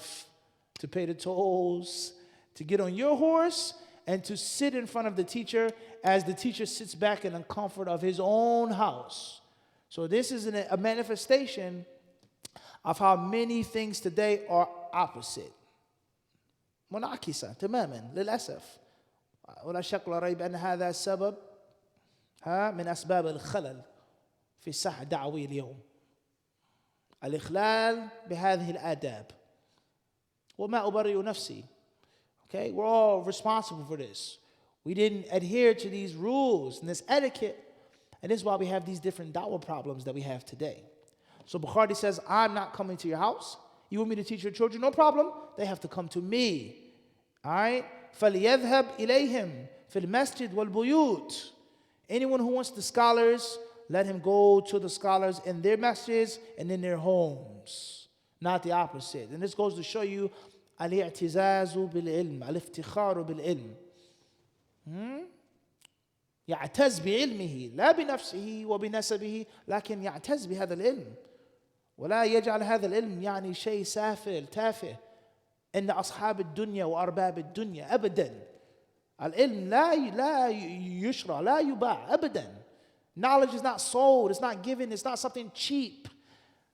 to pay the tolls, to get on your horse, and to sit in front of the teacher as the teacher sits back in the comfort of his own house. So this is a manifestation of how many things today are opposite. منعكسة تماما للأسف. ولا شك ولا ريب أن هذا السبب من أسباب الخلل في الساحة الدعوية اليوم. الإخلال بهذه الآداب. وما أبرئ نفسي. Okay, we're all responsible for this. We didn't adhere to these rules and this etiquette, and this is why we have these different da'wah problems that we have today. So Bukhari says, I'm not coming to your house. You want me to teach your children? No problem. They have to come to me. All right? فَلْيَذْهَبْ إِلَيْهِمْ فِي الْمَسْجِدِ وَالْبُيُوتِ. Anyone who wants the scholars, let him go to the scholars in their masjids and in their homes, not the opposite. And this goes to show you al-i'tizazu bil-ilm, al-iftikharu bil-ilm. يعتز بعلمه لا بنفسه وبنسبه لكن يعتز بهذا العلم ولا يجعل هذا العلم يعني شيء سافل تافه إن أصحاب الدنيا وأرباب الدنيا أبدا. العلم لا يشرى لا يباع أبدا. Knowledge is not sold, it's not given, it's not something cheap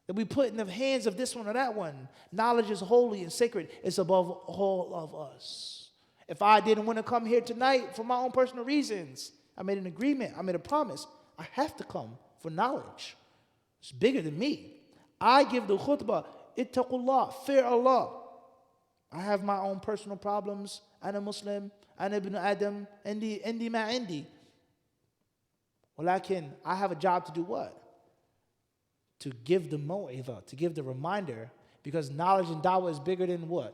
that we put in the hands of this one or that one. Knowledge is holy and sacred. It's above all of us. If I didn't want to come here tonight for my own personal reasons, I made an agreement, I made a promise. I have to come for knowledge. It's bigger than me. I give the khutbah, ittaqullah, fear Allah. I have my own personal problems. I'm a Muslim, I'm ibn Adam, indi ma indi. Walakin, I have a job to do what? To give the mu'idha, to give the reminder, because knowledge and da'wah is bigger than what?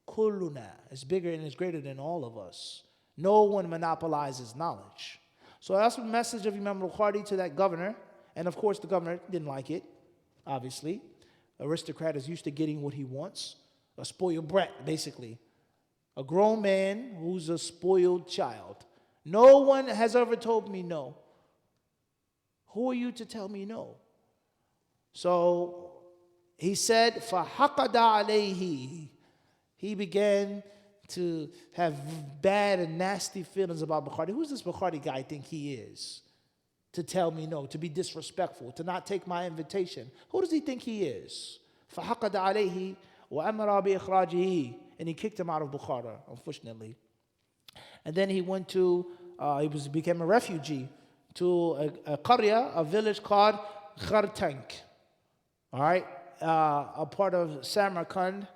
Kulluna. It's bigger and it's greater than all of us. No one monopolizes knowledge. So that's the message of Imam Bukhari to that governor. And of course, the governor didn't like it, obviously. Aristocrat is used to getting what he wants. A spoiled brat, basically. A grown man who's a spoiled child. No one has ever told me no. Who are you to tell me no? So he said, فَحَقَدَ عَلَيْهِ. He began to have bad and nasty feelings about Bukhari. Who's this Bukhari guy think he is? To tell me no, to be disrespectful, to not take my invitation. Who does he think he is? فَحَقَدَ عَلَيْهِ وَأَمَرَ بِإِخْرَاجِهِ. And he kicked him out of Bukhara, unfortunately. And then he went to, became a refugee to a qarya, a village called Khartank. All right, a part of Samarkand.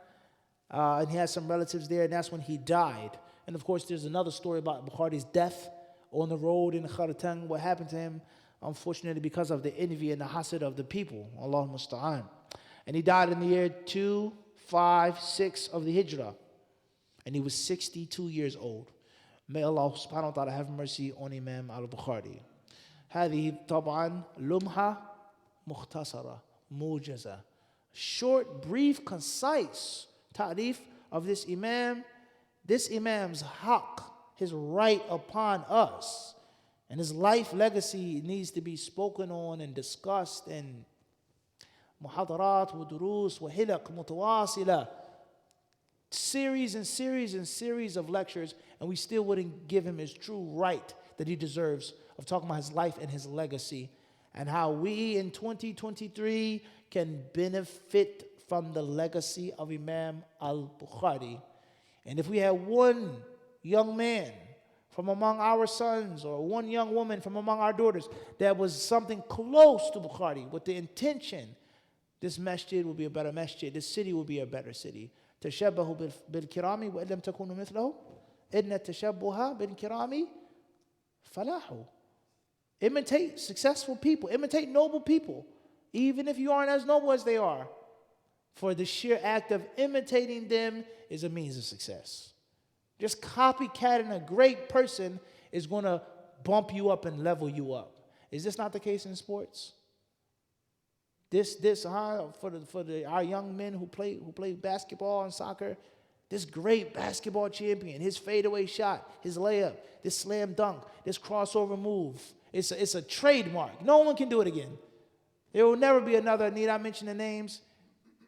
And he has some relatives there, and that's when he died. And of course, there's another story about Bukhari's death on the road in Khartang. What happened to him, unfortunately, because of the envy and the hasad of the people. Allah musta'an. And he died in the year 256 of the Hijrah. And he was 62 years old. May Allah subhanahu wa ta'ala have mercy on Imam al-Bukhari. هذه طبعا لمحة مختصرة موجزة. Short, brief, concise ta'rif of this Imam's haqq, his right upon us. And his life legacy needs to be spoken on and discussed in muhadarat wa durus wa hilaq mutawasila. Series and series and series of lectures, and we still wouldn't give him his true right that he deserves of talking about his life and his legacy, and how we in 2023 can benefit from the legacy of Imam al-Bukhari. And if we had one young man from among our sons or one young woman from among our daughters that was something close to Bukhari with the intention, this masjid will be a better masjid, this city will be a better city. تشبهوا بالكرام وإن لم تكونوا مثله إن التشبه بالكرام فلاح. Imitate successful people, imitate noble people, even if you aren't as noble as they are. For the sheer act of imitating them is a means of success. Just copycatting a great person is going to bump you up and level you up. Is this not the case in sports? Our young men who play basketball and soccer, this great basketball champion, his fadeaway shot, his layup, this slam dunk, this crossover move, it's a trademark. No one can do it again. There will never be another, need I mention the names?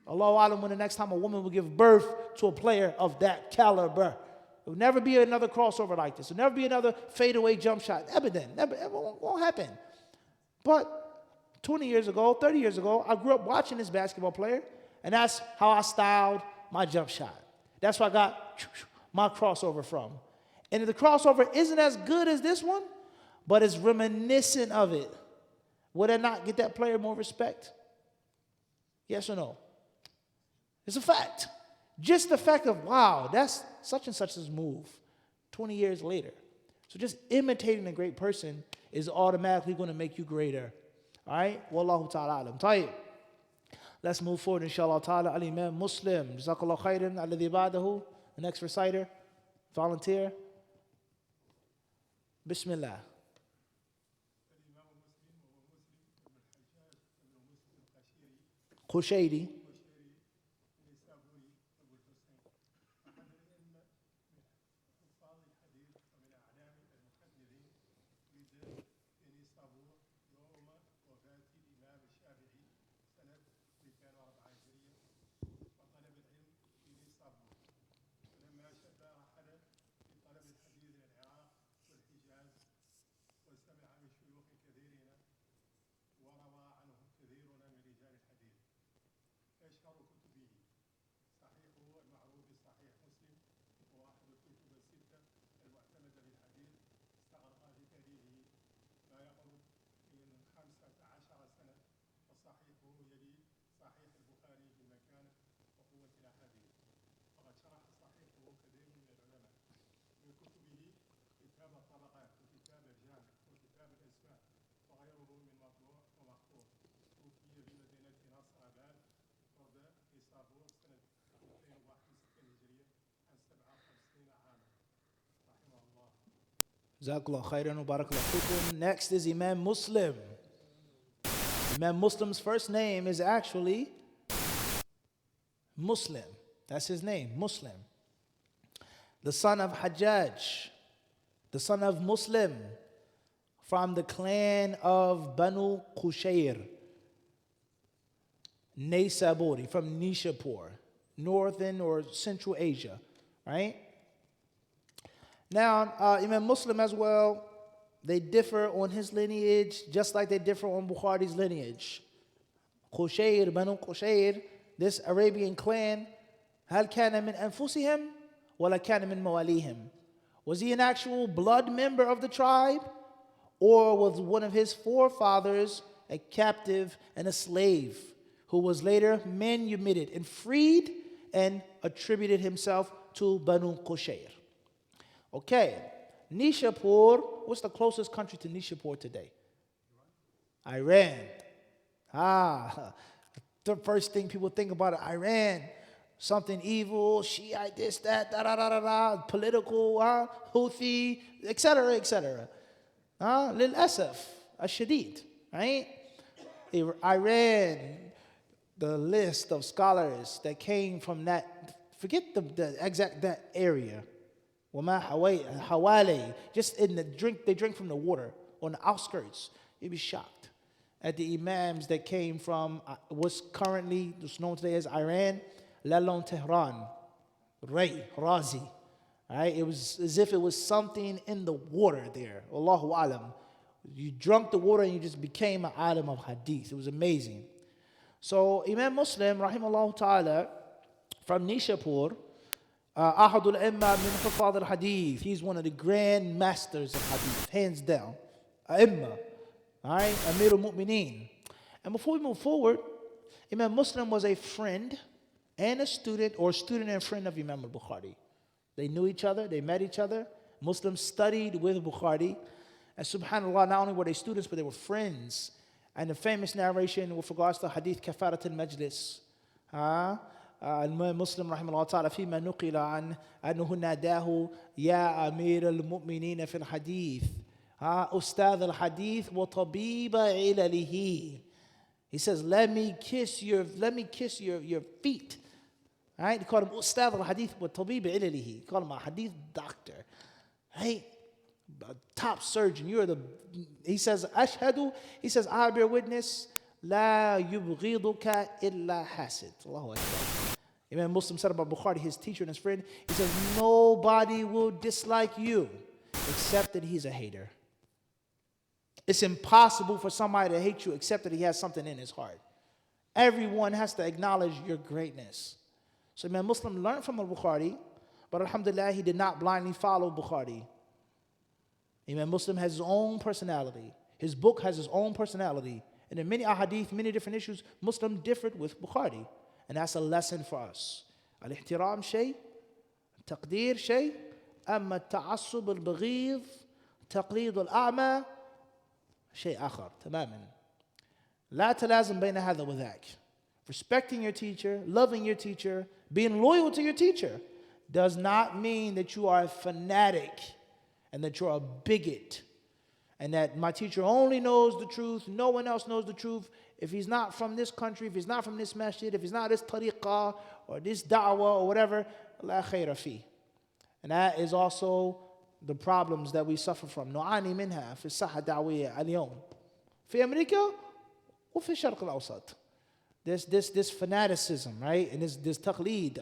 Allahu Alam, when the next time a woman will give birth to a player of that caliber. There will never be another crossover like this. There will never be another fadeaway jump shot. Evident. Never, ever won't happen. But 20 years ago, 30 years ago, I grew up watching this basketball player, and that's how I styled my jump shot. That's where I got my crossover from. And if the crossover isn't as good as this one, but it's reminiscent of it, would I not get that player more respect? Yes or no? It's a fact. Just the fact of, wow, that's such and such's move 20 years later. So just imitating a great person is automatically going to make you greater. All right? Wallahu ta'ala alam. Tayyib. Let's move forward, inshallah ta'ala. Al-Imam Muslim. Jazakallah khairan. Alladhi ba'dahu. The next reciter. Volunteer. Bismillah. Qushayri. Jazakallah khairan wa barakallahu fikum. Next is Imam Muslim. Imam Muslim's first name is actually Muslim. That's his name, Muslim. The son of Hajjaj, the son of Muslim, from the clan of Banu Qushayr, Naysaburi, from Nishapur, northern or central Asia, right? Now, Imam Muslim as well, they differ on his lineage, just like they differ on Bukhari's lineage. Qushayr, Banu Qushayr, this Arabian clan, هل كان من أنفسهم ولا كان من مواليهم? Was he an actual blood member of the tribe? Or was one of his forefathers a captive and a slave who was later manumitted and freed and attributed himself to Banu Qushayr? Okay, Nishapur, what's the closest country to Nishapur today? Iran. The first thing people think about Iran, something evil, Shiite, this, that, political, Houthi, etc., etc. للأسف الشديد, right? Iran, the list of scholars that came from that, forget the exact that area. وَمَا حَوَالَي, just in the drink, they drink from the water on the outskirts. You'd be shocked at the imams that came from what's currently known today as Iran, let alone Tehran, Razi. Right? It was as if it was something in the water there. Allahu alam. You drunk the water and you just became an alim of hadith. It was amazing. So Imam Muslim, rahimahullah ta'ala, from Nishapur, Ahadul Imma min Hufad al-Hadith. He's one of the grand masters of hadith, hands down. Imma. Alright? Amir al-Mu'mineen. And before we move forward, Imam Muslim was a friend and a student, or student and friend of Imam al-Bukhari. They knew each other, they met each other. Muslims studied with Bukhari. And subhanAllah, not only were they students, but they were friends. And the famous narration with regards to Hadith Kafarat al-Majlis. Muslim rahimahullah ta'ala فيما نقل عن أنه ناداه يا أمير المؤمنين في الحديث أستاذ الحديث وطبيب علله. He says, let me kiss your feet. Right? He called him Ustad al-Hadith wa Tabib ilalihi. He called him a Hadith doctor. Right? A top surgeon. He says, Ashhadu. He says, I bear witness. La yubghiduka illa hasid. Allahu Akbar. Imam Muslim said about Bukhari, his teacher and his friend, he says, nobody will dislike you except that he's a hater. It's impossible for somebody to hate you except that he has something in his heart. Everyone has to acknowledge your greatness. So Imam Muslim learned from al-Bukhari, but alhamdulillah, he did not blindly follow Bukhari. Imam Muslim has his own personality. His book has his own personality. And in many ahadith, many different issues, Muslim differed with Bukhari. And that's a lesson for us. Al-ihtiram shay, taqdeer shay, amma ta'assub al-baghid, taqlid al-a'ma, shay akhar, tamaman. La talazim bayna hadha wa dhak. Respecting your teacher, loving your teacher, being loyal to your teacher does not mean that you are a fanatic and that you're a bigot and that my teacher only knows the truth, no one else knows the truth. If he's not from this country, if he's not from this masjid, if he's not this tariqah or this da'wah or whatever, la khayra fi. And that is also the problems that we suffer from. نعاني منها في الساحة الدعوية اليوم في أمريكا وفي الشرق الأوسط. This fanaticism, right? And this taqleed,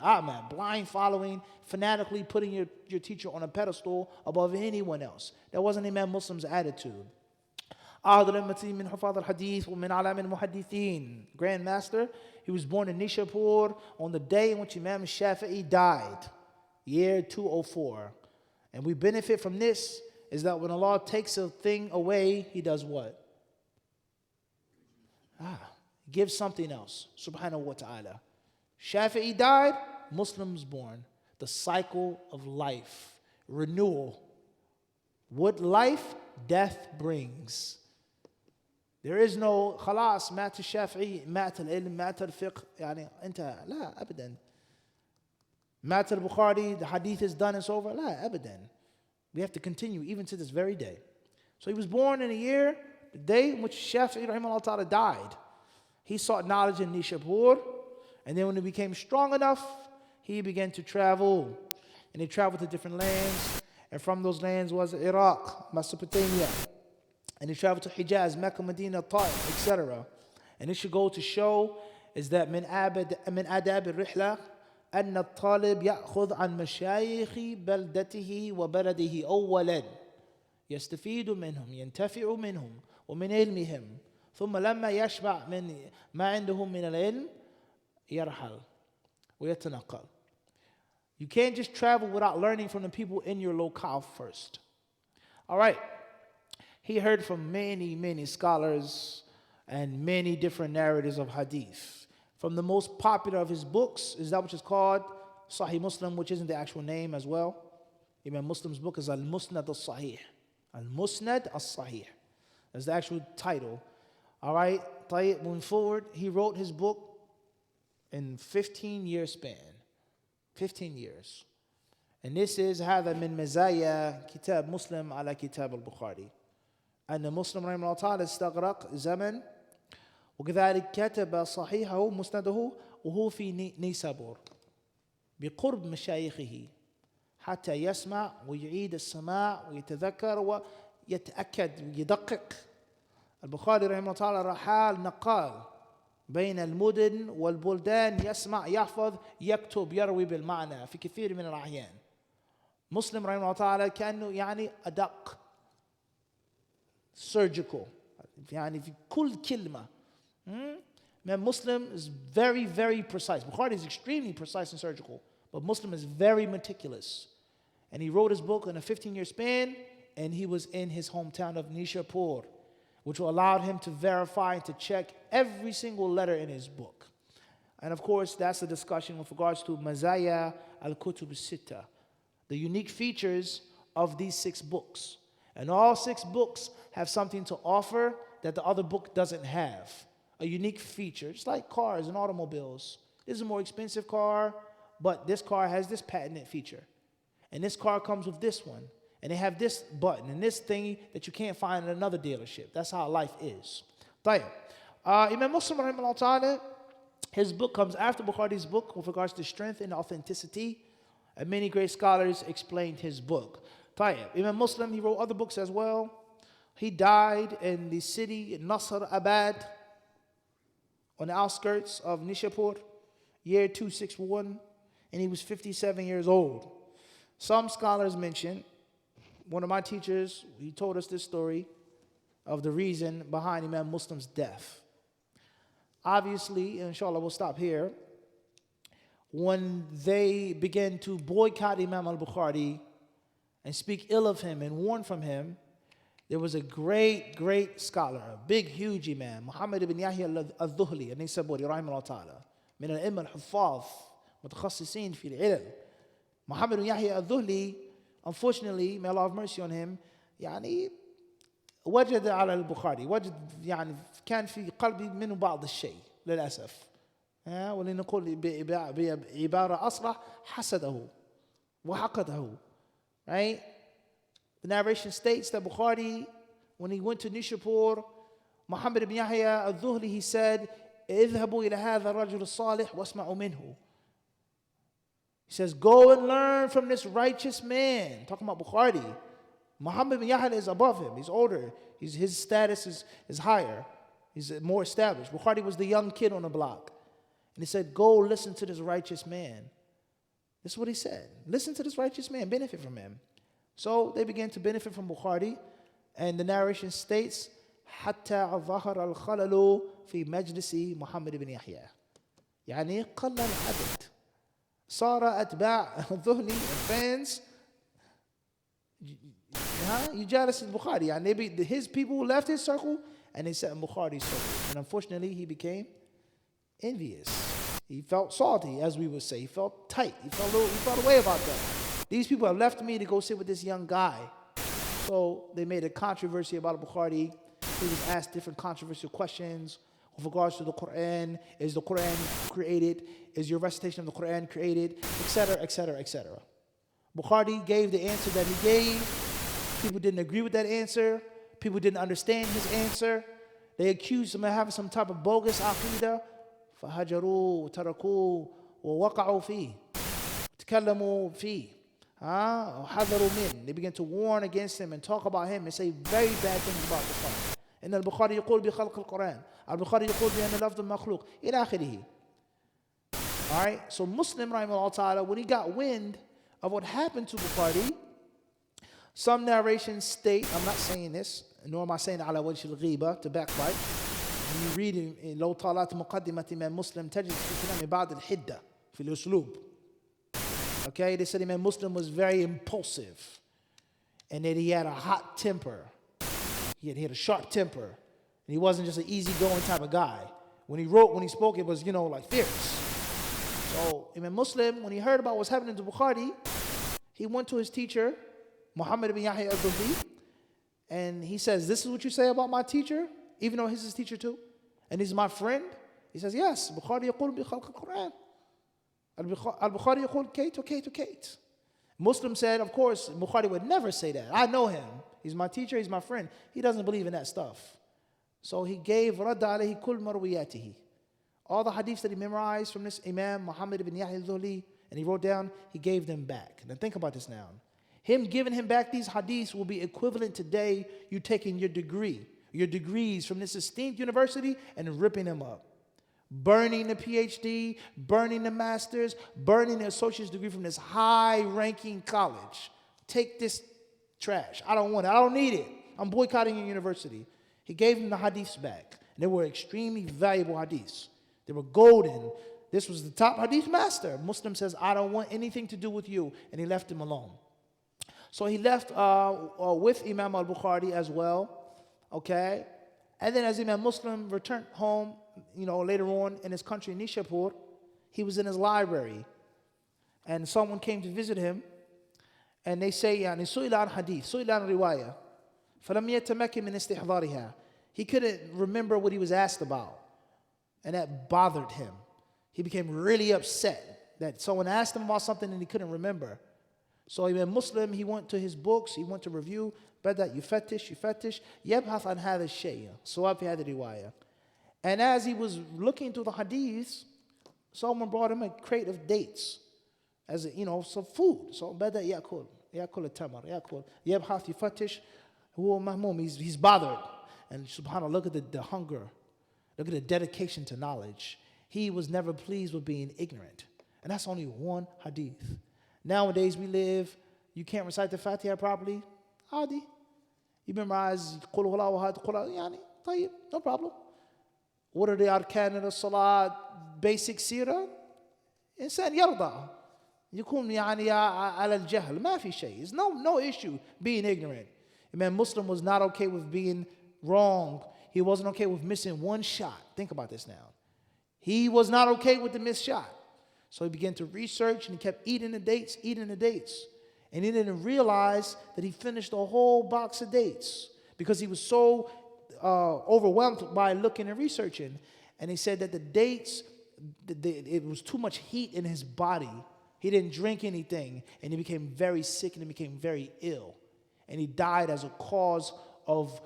blind following, fanatically putting your teacher on a pedestal above anyone else. That wasn't Imam Muslim's attitude. من حفاظ الحديث ومن علام المحدثين. Grand Master, he was born in Nishapur on the day in which Imam Shafi'i died, year 204. And we benefit from this is that when Allah takes a thing away, He does what? Gives something else, subhanahu wa ta'ala. Shafi'i died, Muslims born. The cycle of life, renewal. What life, death brings. There is no خلاص مات الشافعي مات العلم مات الفقه يعني انتهى لا أبدا. مات البخاري, the hadith is done, it's over. لا أبدا. We have to continue even to this very day. So he was born in a year, the day in which Shafi'i rahimahullah ta'ala died. He sought knowledge in Nishapur, and then when he became strong enough, he began to travel. And he traveled to different lands, and from those lands was Iraq, Mesopotamia. And he traveled to Hijaz, Mecca, Medina, Ta'if, etc. And it should go to show is that من آداب الرحلة أن الطالب يأخذ عن مشايخ بلدته وبلده أولا يستفيد منهم ينتفع منهم ومن علمهم ثم لما يشبع من ما عندهم من العلم يرحل ويتنقل. You can't just travel without learning from the people in your locale first. All right. He heard from many scholars and many different narrators of hadith. From the most popular of his books is that which is called Sahih Muslim, which isn't the actual name as well. Imam Muslim's book is Al-Musnad al-Sahih. Al-Musnad al-Sahih. That's the actual title. All right, moving forward, he wrote his book in 15-year span. 15 years. And this is هذا من مزايا كتاب مسلم على كتاب البخاري. أن مسلم رحمه الله تعالى استغرق زمن وكذلك كتب صحيحه مسنده وهو في نيسابور بقرب مشايخه حتى يسمع ويعيد السماع ويتذكر ويتأكد ويدقق. البخاري رحمه الله تعالى رحال نقال بين المدن والبلدان يسمع يحفظ يكتب يروي بالمعنى في كثير من الأحيان. مسلم رحمه الله تعالى كأنه يعني أدق surgical يعني في كل كلمة. Man, Muslim is very precise. Bukhari is extremely precise and surgical, but Muslim is very meticulous. And he wrote his book in a 15-year span, and he was in his hometown of Nishapur, which allowed him to verify and to check every single letter in his book. And of course, that's a discussion with regards to Mazaya al-Kutub al-Sitta, the unique features of these 6 books. And all 6 books have something to offer that the other book doesn't have. A unique feature, just like cars and automobiles. This is a more expensive car, but this car has this patented feature. And this car comes with this one. And they have this button and this thing that you can't find in another dealership. That's how life is. Imam Muslim, rahimahullah ta'ala, his book comes after Bukhari's book with regards to strength and authenticity. And many great scholars explained his book. Imam Muslim, he wrote other books as well. He died in the city Nasr Abad on the outskirts of Nishapur, year 261, and he was 57 years old. Some scholars mention, one of my teachers, he told us this story of the reason behind Imam Muslim's death. Obviously, inshallah, we'll stop here. When they began to boycott Imam al-Bukhari and speak ill of him and warn from him, there was a great scholar, a big, huge imam, Muhammad ibn Yahya al-Dhuhli, al-Nisaburi, rahimahullah ta'ala, من الأئمة الحفاظ متخصصين في العلم. Muhammad ibn Yahya al-Dhuhli, unfortunately, may Allah have mercy on him, يعني وجد على البخاري وجد يعني كان في قلبي منه بعض الشيء للأسف. ولنقول بعبارة أصرح حسده وحقده. Right? The narration states that Bukhari when he went to Nishapur, Muhammad ibn Yahya al-Dhuhli, he said, اذهبوا إلى هذا الرجل الصالح واسمعوا منه. He says, go and learn from this righteous man. Talking about Bukhari. Muhammad bin Yahya is above him. He's older. His status is higher. He's more established. Bukhari was the young kid on the block. And he said, go listen to this righteous man. This is what he said. Listen to this righteous man. Benefit from him. So they began to benefit from Bukhari. And the narration states, حتى ظهر الخلل في مجلس محمد بن يحيى. يعني قل العدد. صار أتباع الذهلي and fans يجالس البخاري. يعني his people left his circle and they sat in Bukhari's circle. And unfortunately he became envious. He felt salty, as we would say. He felt tight. He felt a way about that. These people have left me to go sit with this young guy. So they made a controversy about Bukhari. He was asked different controversial questions with regards to the Quran. Is the Quran created? Is your recitation of the Quran created? Etc., etc., etc. Bukhari gave the answer that he gave. People didn't agree with that answer. People didn't understand his answer. They accused him of having some type of bogus aqidah. فهجروا وتركوه ووقعوا فيه تكلموا فيه وحذروا منه. They began to warn against him and talk about him and say very bad things about Bukhari. إن البخاري يقول بخلق القرآن. البخاري يقول بأن اللفظ مخلوق إلى آخره. All right, so Muslim rahimahullah ta'ala, when he got wind of what happened to Bukhari, some narrations state, I'm not saying this, nor am I saying على وجه الغيبة, to backbite. When you read in لو طالت مقدمة إمام مسلم تجد في كلام بعض الحدة في الأسلوب. Okay, they said Imam Muslim was very impulsive and that he had a hot temper. He had a sharp temper. And he wasn't just an easygoing type of guy. When he spoke, it was, like fierce. So Imam Muslim, when he heard about what's happening to Bukhari, he went to his teacher, Muhammad bin Yahya al-Dhuhli, and he says, this is what you say about my teacher? Even though he's his teacher too? And he's my friend? He says, yes, Bukhari يقول بخلق القرآن. Al-Bukhari يقول كيت وكيت وكيت. Muslim said, of course, Bukhari would never say that. I know him. He's my teacher, he's my friend. He doesn't believe in that stuff. So he gave رَدَّ عَلَيْهِ كُلْ مَرْوِيَاتِهِ. All the hadiths that he memorized from this Imam Muhammad ibn Yahya al-Dhuhli, and he wrote down, he gave them back. Now think about this now. Him giving him back these hadiths will be equivalent today you taking your degrees from this esteemed university and ripping them up. Burning the PhD, burning the master's, burning the associate's degree from this high-ranking college. Take this trash. I don't want it. I don't need it. I'm boycotting your university. He gave him the hadiths back. And they were extremely valuable hadiths. They were golden. This was the top hadith master. Muslim says, I don't want anything to do with you. And he left him alone. So he left with Imam al-Bukhari as well. Okay? And then as Imam Muslim returned home, later on in his country, Nishapur, he was in his library. And someone came to visit him. And they say, سئل عن حديث, سئل عن رواية, فلم يتمكن من استحضارها. He couldn't remember what he was asked about. And that bothered him. He became really upset that someone asked him about something and he couldn't remember. So Imam Muslim, he went to his books, he went to review, بدأ يفتش يبحث عن هذا الشيء صواب في هذه الرواية. And as he was looking through the hadiths, someone brought him a crate of dates as some food. So بدأ يأكل التمر يأكل يبحث يفتش هو مهموم. He's bothered. And subhanAllah, look at the hunger. Look at the dedication to knowledge. He was never pleased with being ignorant. And that's only one hadith. Nowadays we live, you can't recite the Fatiha properly. Adi. You memorize قُلْ هُوَ اللَّهُ أَحَدٌ قُلْ طيب, no problem. What are the arkan of the salat, basic seerah? إنسان يرضى. يكون على الجهل. ما في شيء. There's no issue being ignorant. Imam Muslim was not okay with being wrong. He wasn't okay with missing one shot. Think about this now. He was not okay with the missed shot. So he began to research and he kept eating the dates. And he didn't realize that he finished a whole box of dates because he was so overwhelmed by looking and researching. And he said that the dates, it was too much heat in his body. He didn't drink anything and he became very sick and he became very ill. And he died as a cause of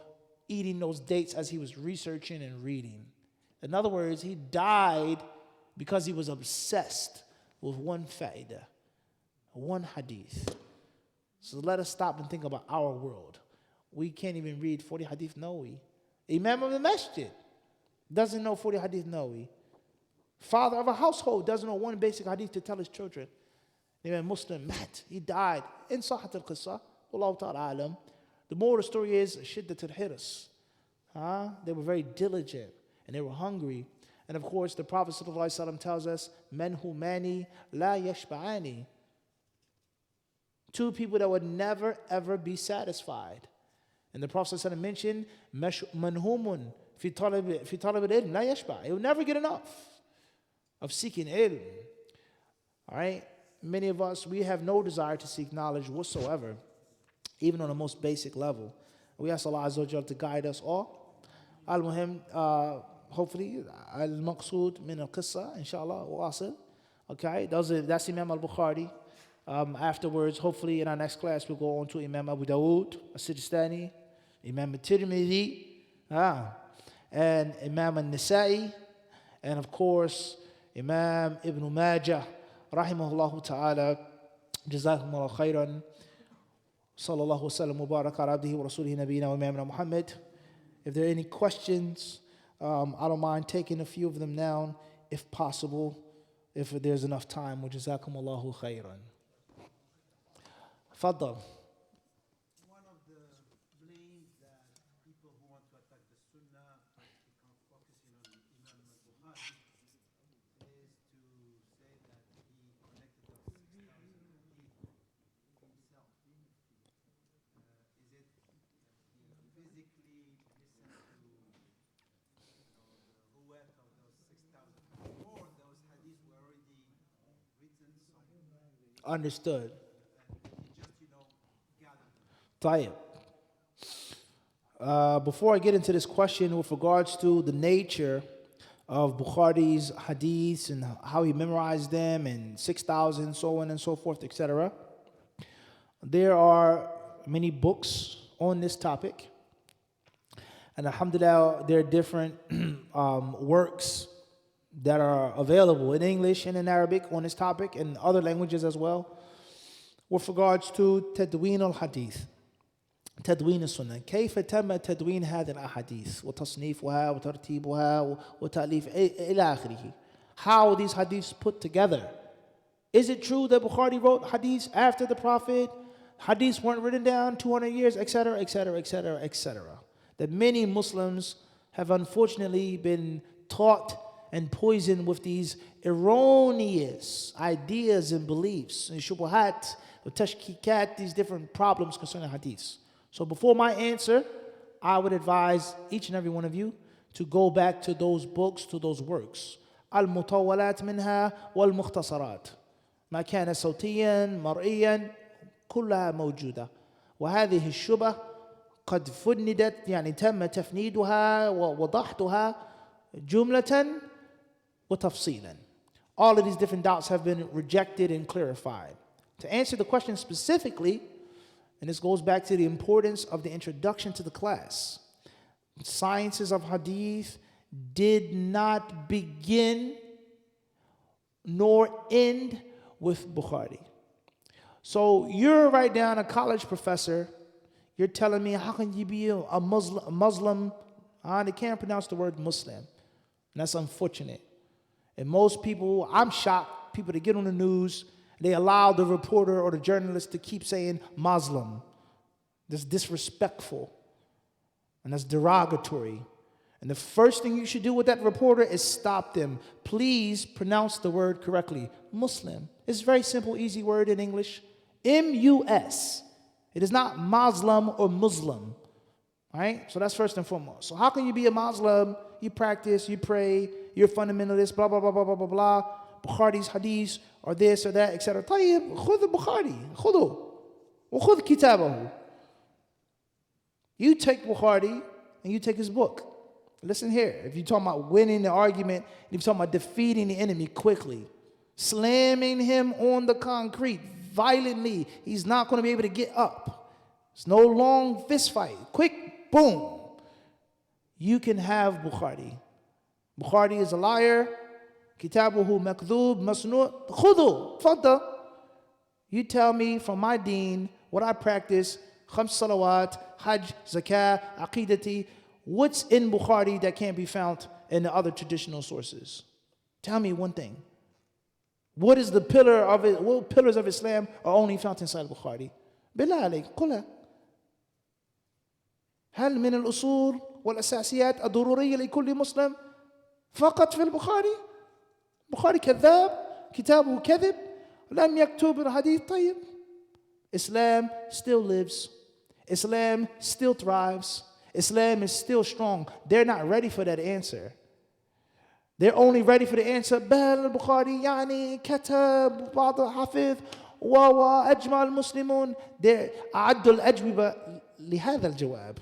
eating those dates as he was researching and reading. In other words, he died because he was obsessed with one fa'idah, one hadith. So let us stop and think about our world. We can't even read 40 hadith nawawi. Imam of the masjid doesn't know 40 hadith nawawi. Father of a household doesn't know one basic hadith to tell his children. Imam Muslim mat, he died in Sahat al-Qissa. Wallahu ta'ala alam. The moral of the story is shiddat al-hirs. They were very diligent and they were hungry. And of course, the Prophet ﷺ tells us, "Men humani la yashba'ani." Two people that would never ever be satisfied. And the Prophet ﷺ mentioned, "Manhumun fi talab al-ilm la yashba'." He will never get enough of seeking ilm. All right? Many of us, we have no desire to seek knowledge whatsoever, even on the most basic level. We ask Allah Azza wa Jalla to guide us all. Al-Muhim, hopefully, al-maqsood min al-qissa, inshallah, wasil. Okay, that's Imam al-Bukhari. Afterwards, hopefully, in our next class, we'll go on to Imam Abu Dawood, al-Sijistani, Imam al-Tirmidhi, and Imam al-Nisa'i, and of course, Imam Ibn Majah, rahimahullah ta'ala, jazakumullah khairan, sallallahu wasallam mubarak ala abdihi wa rasulihi nabiyina wa imamina Muhammad. If there are any questions, I don't mind taking a few of them down, if possible, if there's enough time. Wa jazakumullahu khairan. Faddal. One of the blames that people who want to attack the Sunnah become focusing on Imam al-Bukhari is to say that he connected the 6,000 people himself. Is it that he physically listened to the ruwat of those 6,000, or those hadiths were already written somewhere? Understood. Tayyib. Before I get into this question with regards to the nature of Bukhari's hadiths and how he memorized them and 6,000, so on and so forth, etc., there are many books on this topic. And alhamdulillah, there are different works that are available in English and in Arabic on this topic and other languages as well. With regards to Tadween al-Hadith, تدوين السنة، كيف تم تدوين هذه الأحاديث وتصنيفها وترتيبها وتأليف إلى آخره. How these hadiths put together. Is it true that Bukhari wrote hadiths after the Prophet? Hadiths weren't written down 200 years, etc., etc., etc., etc. That many Muslims have unfortunately been taught and poisoned with these erroneous ideas and beliefs, and shubuhat, tashkikat, these different problems concerning hadiths. So before my answer, I would advise each and every one of you to go back to those books, to those works. المطولات منها والمختصرات ما كان صوتيا مرئيا كلها موجودة. وهذه الشبه قد فندت، يعني تم تفنيدها ووضحتها جملة وتفصيلا. All of these different doubts have been rejected and clarified. To answer the question specifically, and this goes back to the importance of the introduction to the class. Sciences of hadith did not begin nor end with Bukhari. So you're right down a college professor, you're telling me, how can you be a Muslim? They can't pronounce the word Muslim. And that's unfortunate. And most people, I'm shocked, people that get on the news, they allow the reporter or the journalist to keep saying Muslim. That's disrespectful. And that's derogatory. And the first thing you should do with that reporter is stop them. Please pronounce the word correctly. Muslim. It's a very simple, easy word in English. M-U-S. It is not Muslim or Muslim. All right? So that's first and foremost. So how can you be a Muslim? You practice, you pray, you're a fundamentalist, blah, blah, blah, blah, blah, blah, blah. Bukhari's hadiths or this or that, etc. طيب خذ البخاري خذه وخذ كتابه. You take Bukhari and you take his book. Listen here. If you're talking about winning the argument, if you're talking about defeating the enemy quickly, slamming him on the concrete violently, he's not going to be able to get up. It's no long fist fight. Quick, boom. You can have Bukhari. Bukhari is a liar. Kitabuhu makdhub masnu' khudu. Fadda. You tell me from my deen, what I practice, khams salawat, hajj, zakah, aqidati, what's in Bukhari that can't be found in the other traditional sources? Tell me one thing. What is the pillar of it? What pillars of Islam are only found inside Bukhari? بالله عليك قلها. هل من الأصول والأساسيات الضرورية لكل مسلم فقط في البخاري؟ بخاري كذاب، كتابه كذب، لم يكتب الحديث طيب. Islam still lives. Islam still thrives. Islam is still strong. They're not ready for that answer. They're only ready for the answer. بل البخاري يعني كتب بعض حفظ وأجمع المسلمون. They're أعدوا الأجوبة لهذا الجواب.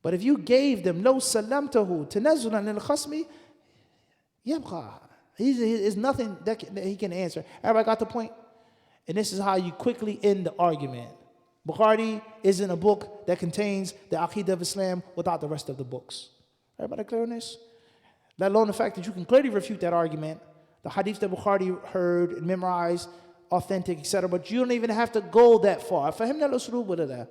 But if you gave them لو سلمته تنزلا للخصم يبقى. There's nothing that he can answer. Everybody got the point? And this is how you quickly end the argument. Bukhari isn't a book that contains the Aqidah of Islam without the rest of the books. Everybody clear on this? Let alone the fact that you can clearly refute that argument. The hadith that Bukhari heard and memorized, authentic, etc. But you don't even have to go that far. فهمنا الأسلوب ولا لا?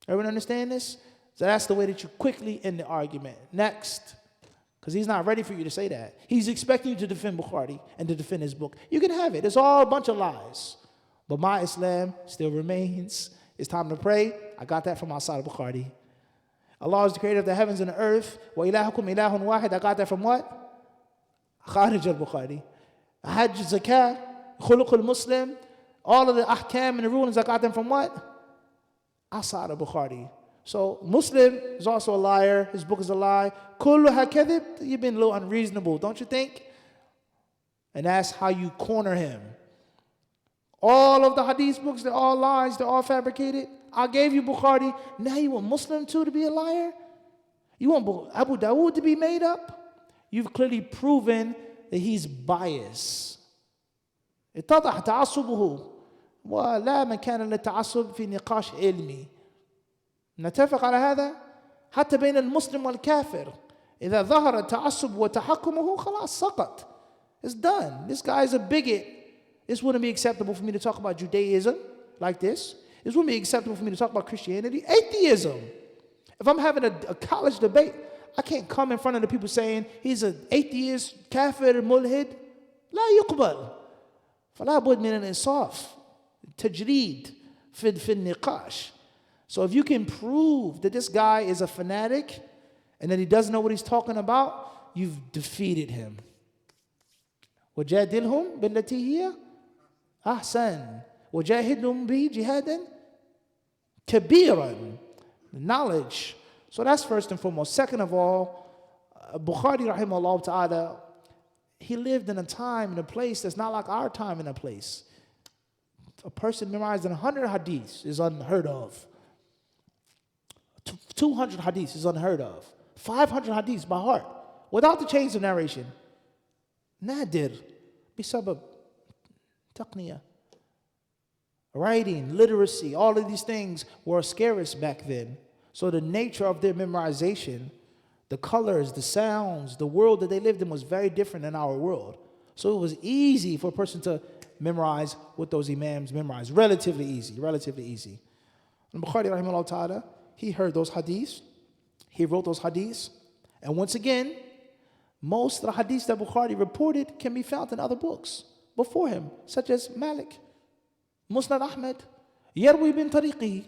Everyone understand this? So that's the way that you quickly end the argument. Next. Because he's not ready for you to say that. He's expecting you to defend Bukhari and to defend his book. You can have it. It's all a bunch of lies. But my Islam still remains. It's time to pray. I got that from outside of Bukhari. Allah is the creator of the heavens and the earth. وَإِلَهُكُمْ إِلَهٌ وَاحِدٌ. I got that from what? Kharij al-Bukhari. Hajj, zakah, khuluq al-Muslim. All of the ahkam and the rulings, I got them from what? Outside of Bukhari. So Muslim is also a liar. His book is a lie. Kulluha kadhib. You've been a little unreasonable, don't you think? And that's how you corner him. All of the hadith books, they're all lies. They're all fabricated. I gave you Bukhari. Now you want Muslim too to be a liar? You want Abu Dawood to be made up? You've clearly proven that he's biased. اتضح تعصبه ولا مكان للتعصب في نقاش علمي. نتفق على هذا حتى بين المسلم والكافر إذا ظهر التعصب وتحكمه خلاص سقط. It's done. This guy is a bigot. This wouldn't be acceptable for me to talk about Judaism like this. This wouldn't be acceptable for me to talk about Christianity. Atheism. If I'm having a college debate, I can't come in front of the people saying he's an atheist, kafir, mulhid. لا يقبل. فلا بد من الإنصاف. تجريد في النقاش. So if you can prove that this guy is a fanatic and that he doesn't know what he's talking about, you've defeated him. وجادلهم بالتي هي أحسن وجاهدهم به جهادا كبيرا. Knowledge. So that's first and foremost. Second of all, Bukhari rahimahullah ta'ala, he lived in a time and a place that's not like our time and a place. A person memorizing 100 hadiths is unheard of. 200 hadiths is unheard of. 500 hadiths by heart, without the chains of narration. Nadir, bisabab, taqniyah. Writing, literacy, all of these things were scarce back then. So the nature of their memorization, the colors, the sounds, the world that they lived in was very different than our world. So it was easy for a person to memorize what those imams memorized. Relatively easy, relatively easy. And Bukhari rahimahullah ta'ala, he heard those hadiths. He wrote those hadiths. And once again, most of the hadiths that Bukhari reported can be found in other books before him, such as Malik, Musnad Ahmad, Yarwi bin Tariqi,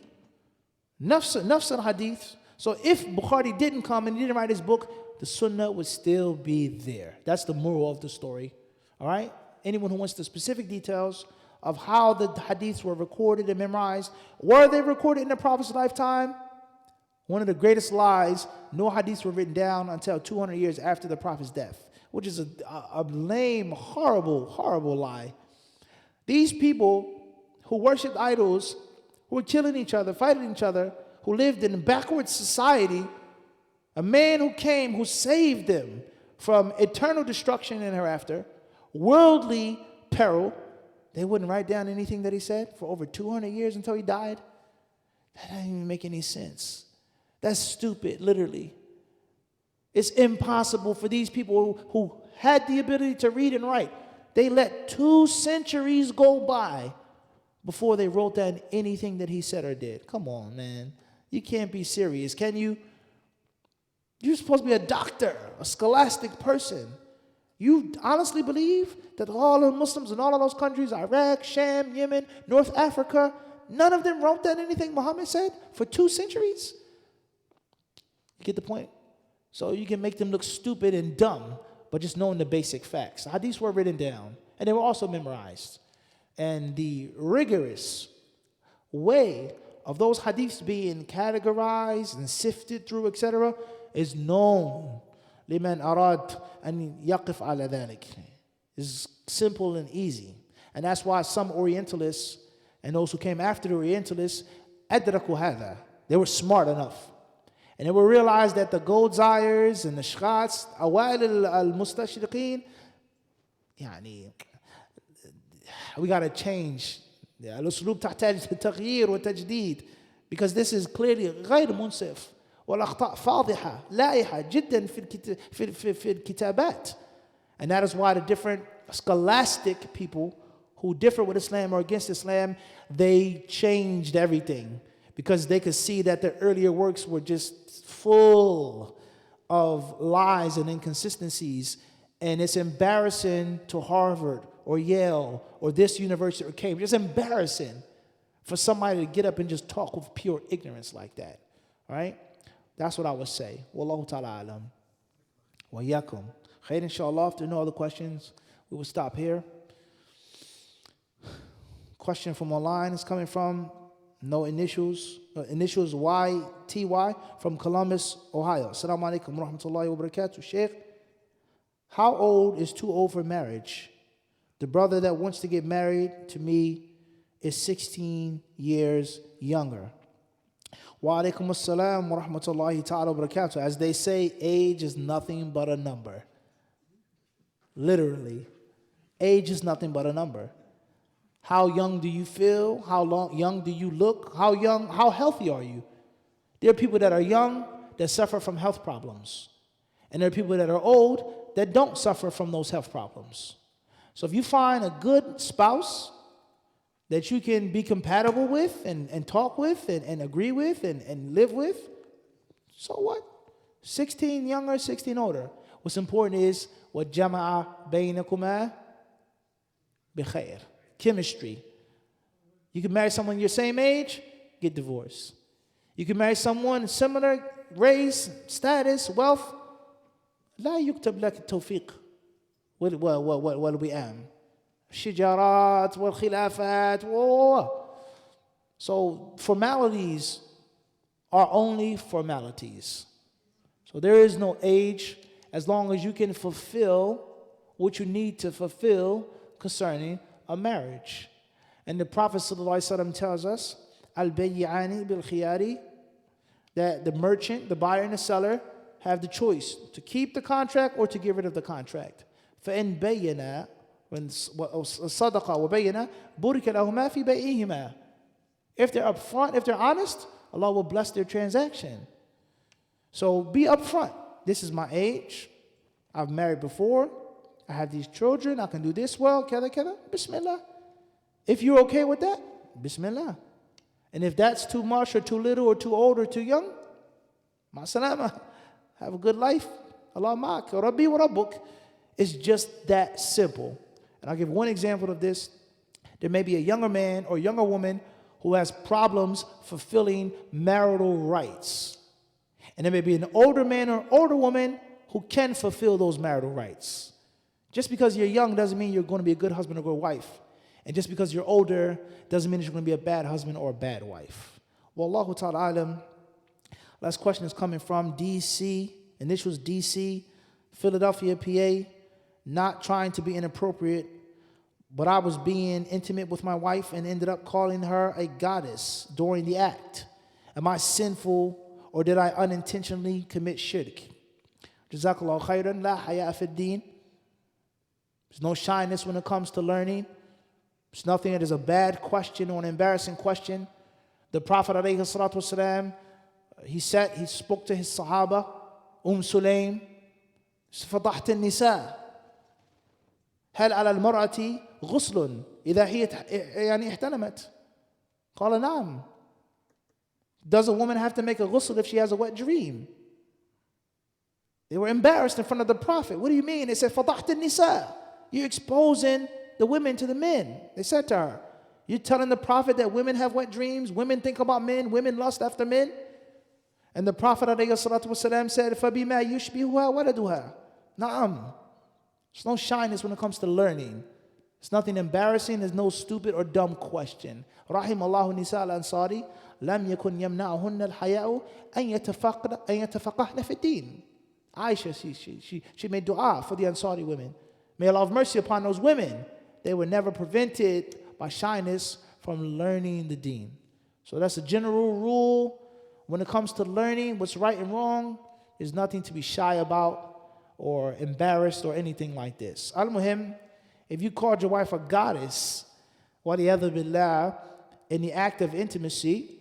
Nafs al-Hadith. So if Bukhari didn't come and he didn't write his book, the Sunnah would still be there. That's the moral of the story. All right? Anyone who wants the specific details of how the hadiths were recorded and memorized, were they recorded in the Prophet's lifetime? One of the greatest lies, no hadiths were written down until 200 years after the Prophet's death, which is a lame, horrible, horrible lie. These people who worshipped idols, who were killing each other, fighting each other, who lived in a backward society, a man who came, who saved them from eternal destruction and hereafter, worldly peril, they wouldn't write down anything that he said for over 200 years until he died? That doesn't even make any sense. That's stupid, literally. It's impossible for these people who had the ability to read and write. They let 2 centuries go by before they wrote down anything that he said or did. Come on, man. You can't be serious, can you? You're supposed to be a doctor, a scholastic person. You honestly believe that all the Muslims in all of those countries, Iraq, Sham, Yemen, North Africa, none of them wrote down anything Muhammad said for 2 centuries? You get the point? So you can make them look stupid and dumb, but just knowing the basic facts. Hadiths were written down, and they were also memorized. And the rigorous way of those hadiths being categorized and sifted through, etc., is known. لمن أراد أن يقف على ذلك. It's simple and easy. And that's why some Orientalists and those who came after the Orientalists أدركوا هذا. They were smart enough. And they will realize that the Goldzires and the Shghats, أوائل المستشرقين, يعني we got to change. الأسلوب تحتاج للتغيير والتجديد, because this is clearly غير منصف. والأخطاء فاضحة لائحة جدا في الكتابات. And that is why the different scholastic people who differ with Islam or against Islam, they changed everything because they could see that the earlier works were just full of lies and inconsistencies. And it's embarrassing to Harvard or Yale or this university or Cambridge. It's embarrassing for somebody to get up and just talk with pure ignorance like that. All right? That's what I would say. Wallahu ta'ala alam. Wa yakum. Khair, inshallah. If there are no other questions, we will stop here. Question from online is coming from no initials. Initials YTY from Columbus, Ohio. Assalamu alaikum wa rahmatullahi wa barakatuh. Sheikh, how old is too old for marriage? The brother that wants to get married to me is 16 years younger. Wa alaikum assalam wa rahmatullahi ta'ala wa barakatuh. As they say, age is nothing but a number. Literally. Age is nothing but a number. How young do you feel? How young do you look? How healthy are you? There are people that are young that suffer from health problems. And there are people that are old that don't suffer from those health problems. So if you find a good spouse that you can be compatible with and talk with and agree with and live with, so what? 16 younger, 16 older. What's important is what jama'a baynakuma bikhair. Chemistry. You can marry someone your same age, get divorced. You can marry someone similar race, status, wealth. لا يكتب لك التوفيق والوئام. الشجارات والخلافات. So formalities are only formalities. So there is no age as long as you can fulfill what you need to fulfill concerning a marriage. And the Prophet ﷺ tells us, Al-Bayyani bil-Khiyari, that the merchant, the buyer and the seller have the choice to keep the contract or to get rid of the contract. فَإِن بَيَّنَا صَدَقَ وَبَيَّنَا بُرِكَ لَهُمَا فِي بَيْئِهِمَا. If they're upfront, if they're honest, Allah will bless their transaction. So be upfront. This is my age. I've married before. I have these children. I can do this well. Kada kada. Bismillah. If you're okay with that, Bismillah. And if that's too much or too little or too old or too young, ma salama. Have a good life. Allah ma'ak. Rabbi wa rabbuk. It's just that simple. And I'll give one example of this. There may be a younger man or younger woman who has problems fulfilling marital rights. And there may be an older man or older woman who can fulfill those marital rights. Just because you're young doesn't mean you're going to be a good husband or good wife. And just because you're older doesn't mean you're going to be a bad husband or a bad wife. Wallahu ta'ala alam. Last question is coming from DC. Initials DC, Philadelphia, PA. Not trying to be inappropriate, but I was being intimate with my wife and ended up calling her a goddess during the act. Am I sinful or did I unintentionally commit shirk? Jazakallahu khairan, la haya fi din. There's no shyness when it comes to learning. There's nothing that is a bad question or an embarrassing question. The Prophet ﷺ, he spoke to his Sahaba, Sulaim, فضحت النساء هل على المرأة غسل إذا هي يعني احتلمت قال نعم. Does a woman have to make a ghusl if she has a wet dream? They were embarrassed in front of the Prophet. What do you mean? They said, فضحت النساء. You're exposing the women to the men. They said to her, you're telling the Prophet that women have wet dreams, women think about men, women lust after men? And the Prophet ﷺ said, فَبِمَا يُشْبِهُهَا وَلَدُهَا. Na'am. There's no shyness when it comes to learning. It's nothing embarrassing. There's no stupid or dumb question. رحم الله نساء الأنصار لم يكن يمنعهن الحياء أن يتفقهن في الدين. Aisha, she made dua for the Ansari women. May Allah have mercy upon those women. They were never prevented by shyness from learning the deen. So that's a general rule. When it comes to learning what's right and wrong, there's nothing to be shy about or embarrassed or anything like this. Al-Muhim, if you called your wife a goddess, waliyadhu billah, in the act of intimacy,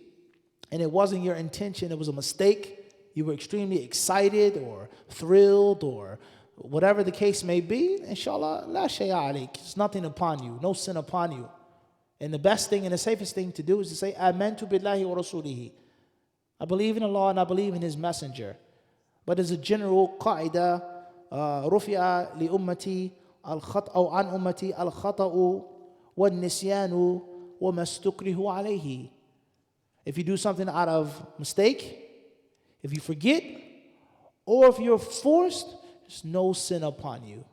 and it wasn't your intention, it was a mistake, you were extremely excited or thrilled or whatever the case may be, inshallah, la shay'a alayk. It's nothing upon you, no sin upon you. And the best thing and the safest thing to do is to say, Amantu billahi wa rasulihi. I believe in Allah and I believe in His Messenger. But as a general qaida, rufi'a li ummati al-khata'u an ummati al-khata'u wal-nisyanu wa mastukrihu alayhi. If you do something out of mistake, if you forget, or if you're forced, there's no sin upon you.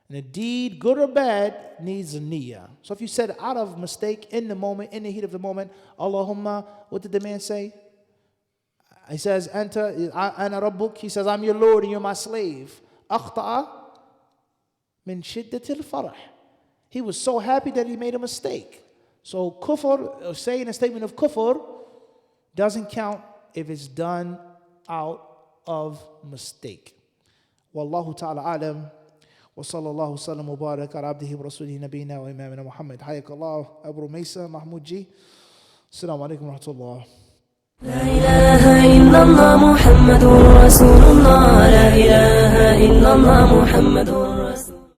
And a deed, good or bad, needs a niyyah. So if you said out of mistake, in the moment, in the heat of the moment, Allahumma, what did the man say? He says, Anta, ana rabbuk. He says, I'm your Lord and you're my slave. Akhta'a min shiddatil farah. He was so happy that he made a mistake. So kufr, saying a statement of kufr, doesn't count if it's done out of mistake. Wallahu ta'ala alam. وصلى الله وسلم وبارك على عبده ورسوله نبينا وإمامنا محمد. حياك الله أبو ميسى محمود جي. السلام عليكم ورحمة الله. لا إله إلا الله محمد رسول الله. لا إله إلا الله محمد رسول الله.